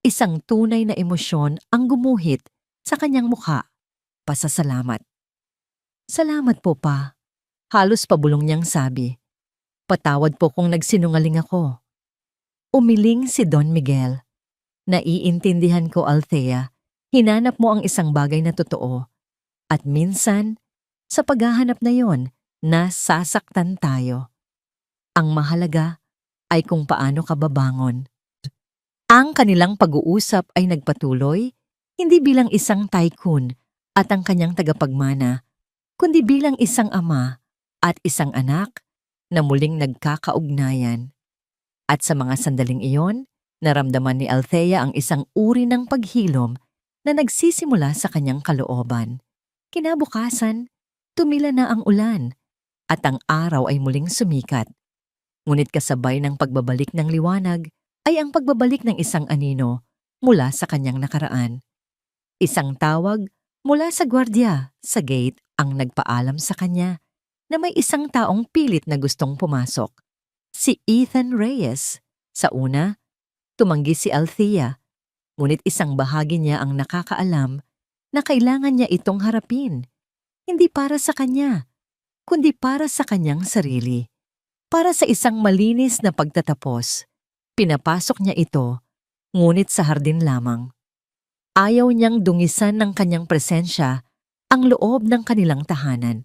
isang tunay na emosyon ang gumuhit sa kanyang mukha. Pasasalamat. "Salamat po, pa," halos pabulong niyang sabi. "Patawad po kung nagsinungaling ako." Umiling si Don Miguel. "Naiintindihan ko, Althea. Hinanap mo ang isang bagay na totoo. At minsan, sa paghahanap na yon, nasasaktan tayo. Ang mahalaga ay kung paano ka babangon." Ang kanilang pag-uusap ay nagpatuloy, hindi bilang isang tycoon at ang kanyang tagapagmana, kundi bilang isang ama at isang anak na muling nagkakaugnayan. At sa mga sandaling iyon, naramdaman ni Althea ang isang uri ng paghilom na nagsisimula sa kanyang kalooban. Kinabukasan, tumila na ang ulan at ang araw ay muling sumikat. Ngunit kasabay ng pagbabalik ng liwanag ay ang pagbabalik ng isang anino mula sa kanyang nakaraan. Isang tawag mula sa gwardiya sa gate ang nagpaalam sa kanya na may isang taong pilit na gustong pumasok. Si Ethan Reyes. Sa una, tumanggi si Althea, ngunit isang bahagi niya ang nakakaalam na kailangan niya itong harapin. Hindi para sa kanya, kundi para sa kanyang sarili. Para sa isang malinis na pagtatapos, pinapasok niya ito, ngunit sa hardin lamang. Ayaw niyang dungisan ng kanyang presensya ang loob ng kanilang tahanan.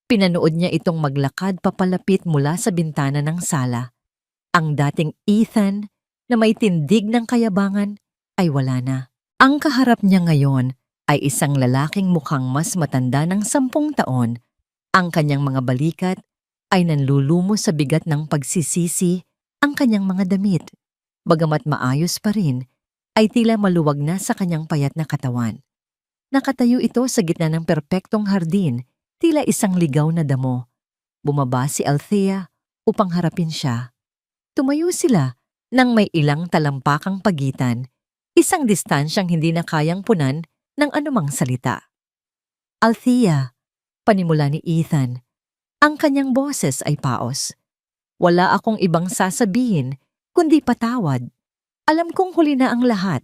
Pinanood niya itong maglakad papalapit mula sa bintana ng sala. Ang dating Ethan na may tindig ng kayabangan ay wala na. Ang kaharap niya ngayon ay isang lalaking mukhang mas matanda ng 10 taon. Ang kanyang mga balikat ay nanlulumo sa bigat ng pagsisisi, ang kanyang mga damit. Bagamat maayos pa rin, ay tila maluwag na sa kanyang payat na katawan. Nakatayo ito sa gitna ng perpektong hardin, tila isang ligaw na damo. Bumaba si Althea upang harapin siya. Tumayo sila nang may ilang talampakang pagitan, isang distansyang hindi na kayang punan ng anumang salita. "Althea," panimula ni Ethan. Ang kanyang boses ay paos. "Wala akong ibang sasabihin kundi patawad. Alam kong huli na ang lahat.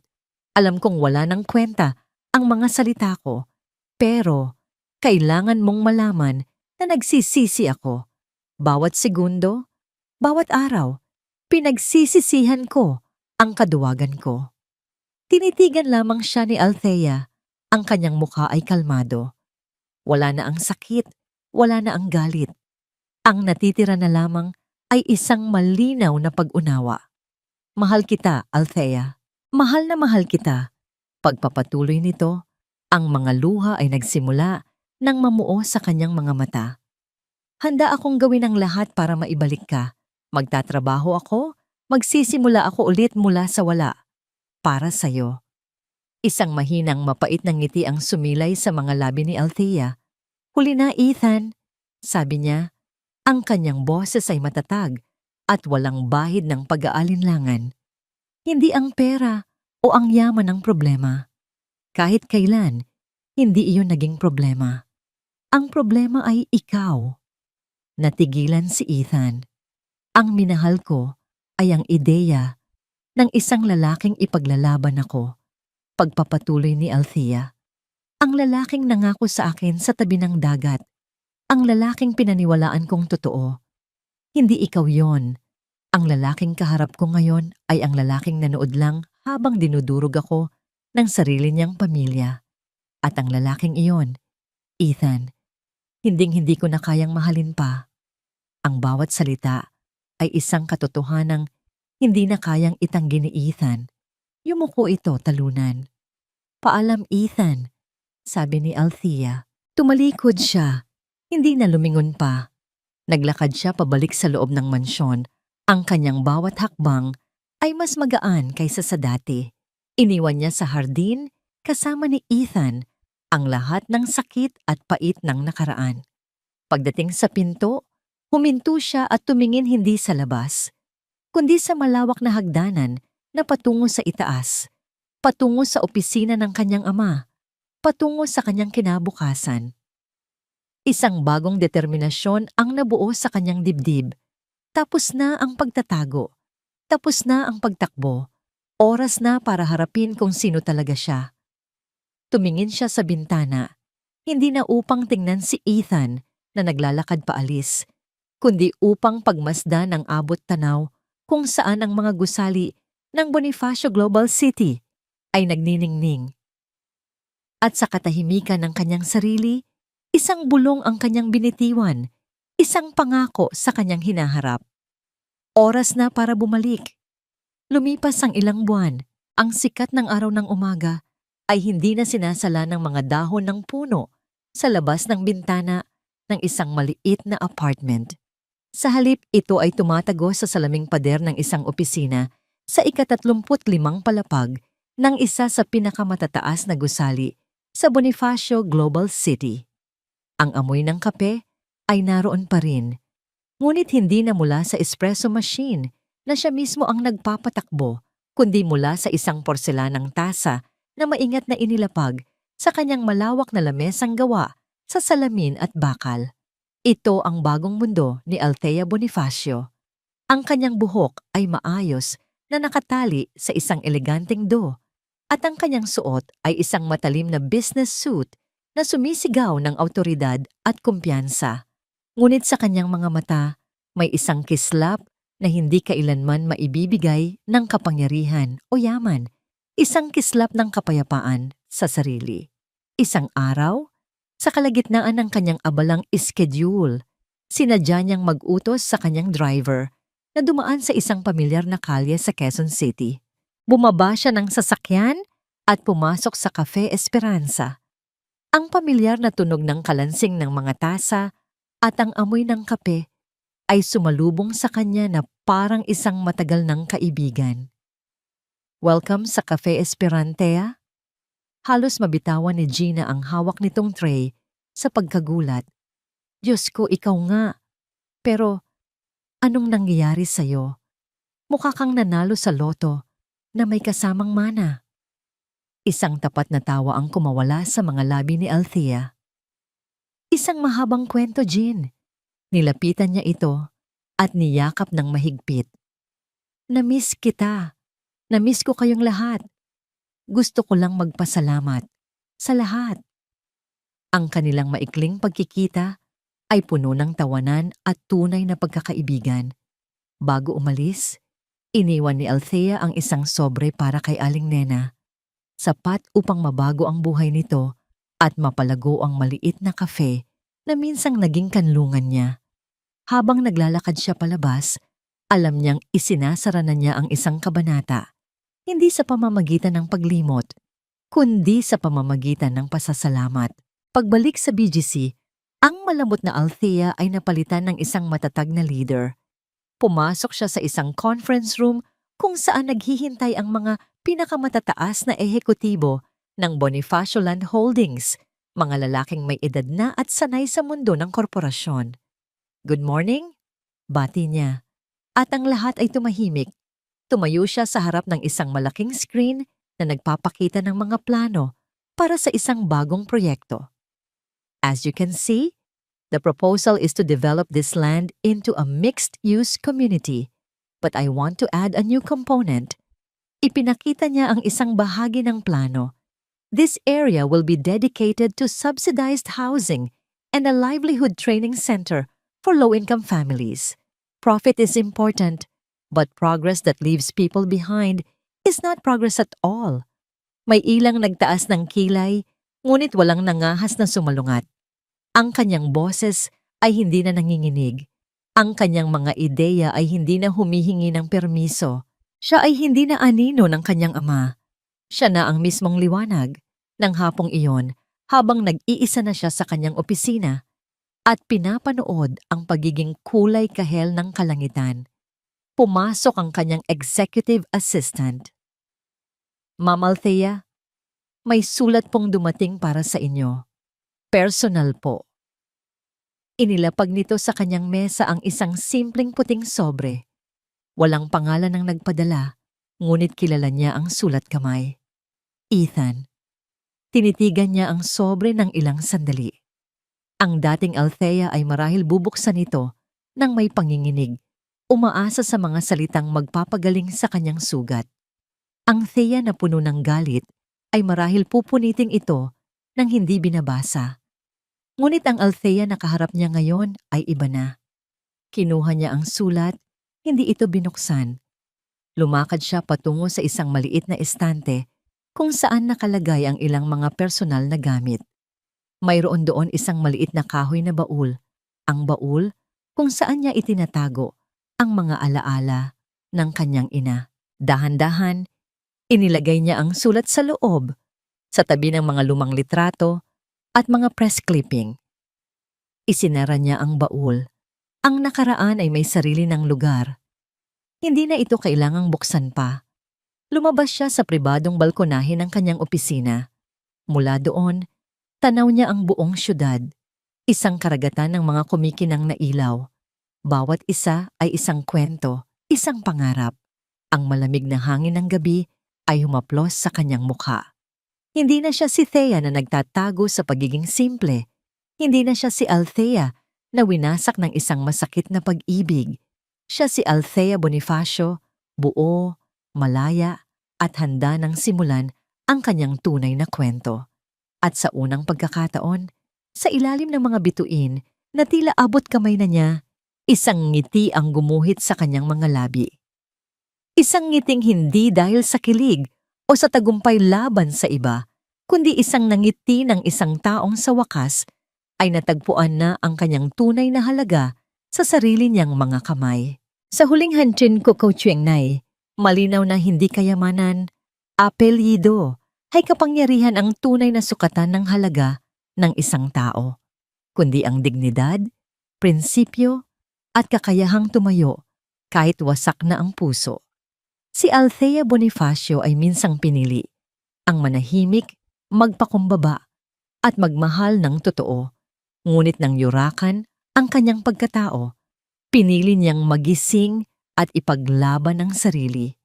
Alam kong wala ng kwenta ang mga salita ko. Pero kailangan mong malaman na nagsisisi ako. Bawat segundo, bawat araw, pinagsisisihan ko ang kaduwagan ko." Tinitigan lamang siya ni Althea. Ang kanyang mukha ay kalmado. Wala na ang sakit, wala na ang galit. Ang natitira na lamang ay isang malinaw na pag-unawa. Mahal kita, Althea. Mahal na mahal kita. Pagpapatuloy nito, ang mga luha ay nagsimula nang mamuo sa kanyang mga mata. Handa akong gawin ang lahat para maibalik ka. Magtatrabaho ako, magsisimula ako ulit mula sa wala. Para sa'yo. Isang mahinang mapait na ngiti ang sumilay sa mga labi ni Althea. Huli na, Ethan. Sabi niya, ang kanyang boses ay matatag at walang bahid ng pag-aalinlangan. Hindi ang pera o ang yaman ang problema. Kahit kailan, hindi iyon naging problema. Ang problema ay ikaw. Natigilan si Ethan. Ang minahal ko ay ang ideya ng isang lalaking ipaglalaban ako. Pagpapatuloy ni Althea. Ang lalaking nangako sa akin sa tabi ng dagat. Ang lalaking pinaniwalaan kong totoo. Hindi ikaw yon. Ang lalaking kaharap ko ngayon ay ang lalaking nanood lang habang dinudurog ako ng sarili niyang pamilya. At ang lalaking iyon, Ethan, hinding-hindi ko na kayang mahalin pa. Ang bawat salita ay isang katotohanang hindi na kayang itanggi ni Ethan. Yumuko ito talunan. Paalam, Ethan, sabi ni Althea. Tumalikod siya. Hindi na lumingon pa. Naglakad siya pabalik sa loob ng mansyon. Ang kanyang bawat hakbang ay mas magaan kaysa sa dati. Iniwan niya sa hardin kasama ni Ethan ang lahat ng sakit at pait ng nakaraan. Pagdating sa pinto, huminto siya at tumingin hindi sa labas, kundi sa malawak na hagdanan na patungo sa itaas, patungo sa opisina ng kanyang ama, patungo sa kanyang kinabukasan. Isang bagong determinasyon ang nabuo sa kanyang dibdib. Tapos na ang pagtatago. Tapos na ang pagtakbo. Oras na para harapin kung sino talaga siya. Tumingin siya sa bintana, hindi na upang tingnan si Ethan na naglalakad paalis, kundi upang pagmasdan ang abot tanaw kung saan ang mga gusali ng Bonifacio Global City ay nagniningning. At sa katahimikan ng kanyang sarili, isang bulong ang kanyang binitiwan, isang pangako sa kanyang hinaharap. Oras na para bumalik. Lumipas ang ilang buwan, ang sikat ng araw ng umaga ay hindi na sinasala ng mga dahon ng puno sa labas ng bintana ng isang maliit na apartment. Sa halip, ito ay tumatago sa salaming pader ng isang opisina sa ika-35 palapag ng isa sa pinakamatataas na gusali sa Bonifacio Global City. Ang amoy ng kape ay naroon pa rin, ngunit hindi na mula sa espresso machine na siya mismo ang nagpapatakbo, kundi mula sa isang porselanang tasa na maingat na inilapag sa kanyang malawak na lamesang gawa sa salamin at bakal. Ito ang bagong mundo ni Althea Bonifacio. Ang kanyang buhok ay maayos na nakatali sa isang eleganteng do, at ang kanyang suot ay isang matalim na business suit na sumisigaw ng awtoridad at kumpiyansa. Ngunit sa kanyang mga mata, may isang kislap na hindi kailanman maibibigay ng kapangyarihan o yaman, isang kislap ng kapayapaan sa sarili. Isang araw, sa kalagitnaan ng kanyang abalang schedule, sinadya niyang mag-utos sa kanyang driver na dumaan sa isang pamilyar na kalye sa Quezon City. Bumaba siya ng sasakyan at pumasok sa Cafe Esperanza. Ang pamilyar na tunog ng kalansing ng mga tasa at ang amoy ng kape ay sumalubong sa kanya na parang isang matagal ng kaibigan. Welcome sa Cafe Esperanza. Halos mabitawan ni Gina ang hawak nitong tray sa pagkagulat. Diyos ko, ikaw nga. Pero anong nangyayari sa'yo? Mukha kang nanalo sa loto na may kasamang mana. Isang tapat na tawa ang kumawala sa mga labi ni Althea. Isang mahabang kwento, Jean. Nilapitan niya ito at niyakap ng mahigpit. Namiss kita. Namiss ko kayong lahat. Gusto ko lang magpasalamat sa lahat. Ang kanilang maikling pagkikita ay puno ng tawanan at tunay na pagkakaibigan. Bago umalis, iniwan ni Althea ang isang sobre para kay Aling Nena. sapat upang mabago ang buhay nito at mapalago ang maliit na kafe na minsang naging kanlungan niya. Habang naglalakad siya palabas, alam niyang isinasara na niya ang isang kabanata, hindi sa pamamagitan ng paglimot, kundi sa pamamagitan ng pasasalamat. Pagbalik sa BGC, ang malambot na Althea ay napalitan ng isang matatag na leader. Pumasok siya sa isang conference room kung saan naghihintay ang mga pinakamatataas na ehekutibo ng Bonifacio Land Holdings, mga lalaking may edad na at sanay sa mundo ng korporasyon. "Good morning," bati niya. At ang lahat ay tumahimik. Tumayo siya sa harap ng isang malaking screen na nagpapakita ng mga plano para sa isang bagong proyekto. "As you can see, the proposal is to develop this land into a mixed-use community. But I want to add a new component." Ipinakita niya ang isang bahagi ng plano. "This area will be dedicated to subsidized housing and a livelihood training center for low-income families. Profit is important, but progress that leaves people behind is not progress at all." May ilang nagtaas ng kilay, ngunit walang nangahas na sumalungat. Ang kanyang boses ay hindi na nanginginig. Ang kanyang mga ideya ay hindi na humihingi ng permiso. Siya ay hindi na anino ng kanyang ama. Siya na ang mismong liwanag ng hapong iyon habang nag-iisa na siya sa kanyang opisina at pinapanood ang pagiging kulay kahel ng kalangitan. Pumasok ang kanyang executive assistant. "Ma'am Althea, may sulat pong dumating para sa inyo. Personal po." Inilapag nito sa kanyang mesa ang isang simpleng puting sobre. Walang pangalan ng nagpadala, ngunit kilala niya ang sulat kamay. "Ethan." Tinitigan niya ang sobre ng ilang sandali. Ang dating Althea ay marahil bubuksan ito nang may panginginig, umaasa sa mga salitang magpapagaling sa kanyang sugat. Ang Thea na puno ng galit ay marahil pupuniting ito nang hindi binabasa. Ngunit ang Althea na kaharap niya ngayon ay iba na. Kinuha niya ang sulat, hindi ito binuksan. Lumakad siya patungo sa isang maliit na estante kung saan nakalagay ang ilang mga personal na gamit. Mayroon doon isang maliit na kahoy na baul. Ang baul kung saan niya itinatago ang mga alaala ng kanyang ina. Dahan-dahan, inilagay niya ang sulat sa loob, sa tabi ng mga lumang litrato at mga press clipping. Isinara niya ang baul. Ang nakaraan ay may sarili ng lugar. Hindi na ito kailangang buksan pa. Lumabas siya sa pribadong balkonahe ng kanyang opisina. Mula doon, tanaw niya ang buong syudad, isang karagatan ng mga kumikinang na ilaw. Bawat isa ay isang kwento, isang pangarap. Ang malamig na hangin ng gabi ay humaplos sa kanyang mukha. Hindi na siya si Thea na nagtatago sa pagiging simple. Hindi na siya si Althea na winasak ng isang masakit na pag-ibig. Siya si Althea Bonifacio, buo, malaya, at handa nang simulan ang kanyang tunay na kwento. At sa unang pagkakataon, sa ilalim ng mga bituin na tila abot kamay na niya, isang ngiti ang gumuhit sa kanyang mga labi. Isang ngiting hindi dahil sa kilig o sa tagumpay laban sa iba, kundi isang nangiti ng isang taong sa wakas ay natagpuan na ang kanyang tunay na halaga sa sarili niyang mga kamay. Sa huling hanshin ko, Coach Yengnay, malinaw na hindi kayamanan, apelyido, ay kapangyarihan ang tunay na sukatan ng halaga ng isang tao, kundi ang dignidad, prinsipyo, at kakayahang tumayo kahit wasak na ang puso. Si Althea Bonifacio ay minsang pinili ang manahimik, magpakumbaba, at magmahal ng totoo. Ngunit nang yurakan ang kanyang pagkatao, pinili niyang magising at ipaglaban ang sarili.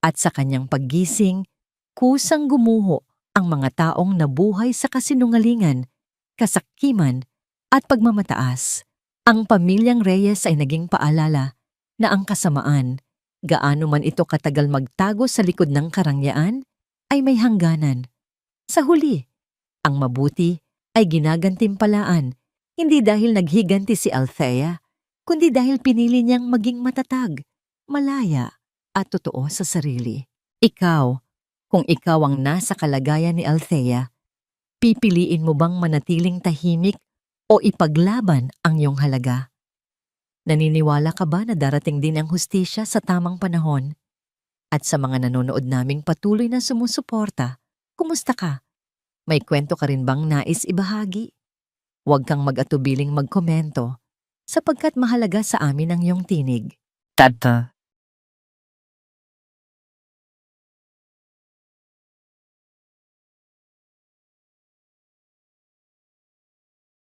At sa kanyang paggising, kusang gumuho ang mga taong nabuhay sa kasinungalingan, kasakiman, at pagmamataas. Ang pamilyang Reyes ay naging paalala na ang kasamaan, gaano man ito katagal magtago sa likod ng karangyaan, ay may hangganan. Sa huli, ang mabuti ay ginagantimpalaan, hindi dahil naghiganti si Althea, kundi dahil pinili niyang maging matatag, malaya, at totoo sa sarili. Ikaw, Kung ikaw ang nasa kalagayan ni Althea, pipiliin mo bang manatiling tahimik o ipaglaban ang iyong halaga? Naniniwala ka ba na darating din ang hustisya sa tamang panahon? At sa mga nanonood naming patuloy na sumusuporta, kumusta ka? May kwento ka rin bang nais ibahagi? Huwag kang mag-atubiling magkomento sapagkat mahalaga sa amin ang iyong tinig. Tata,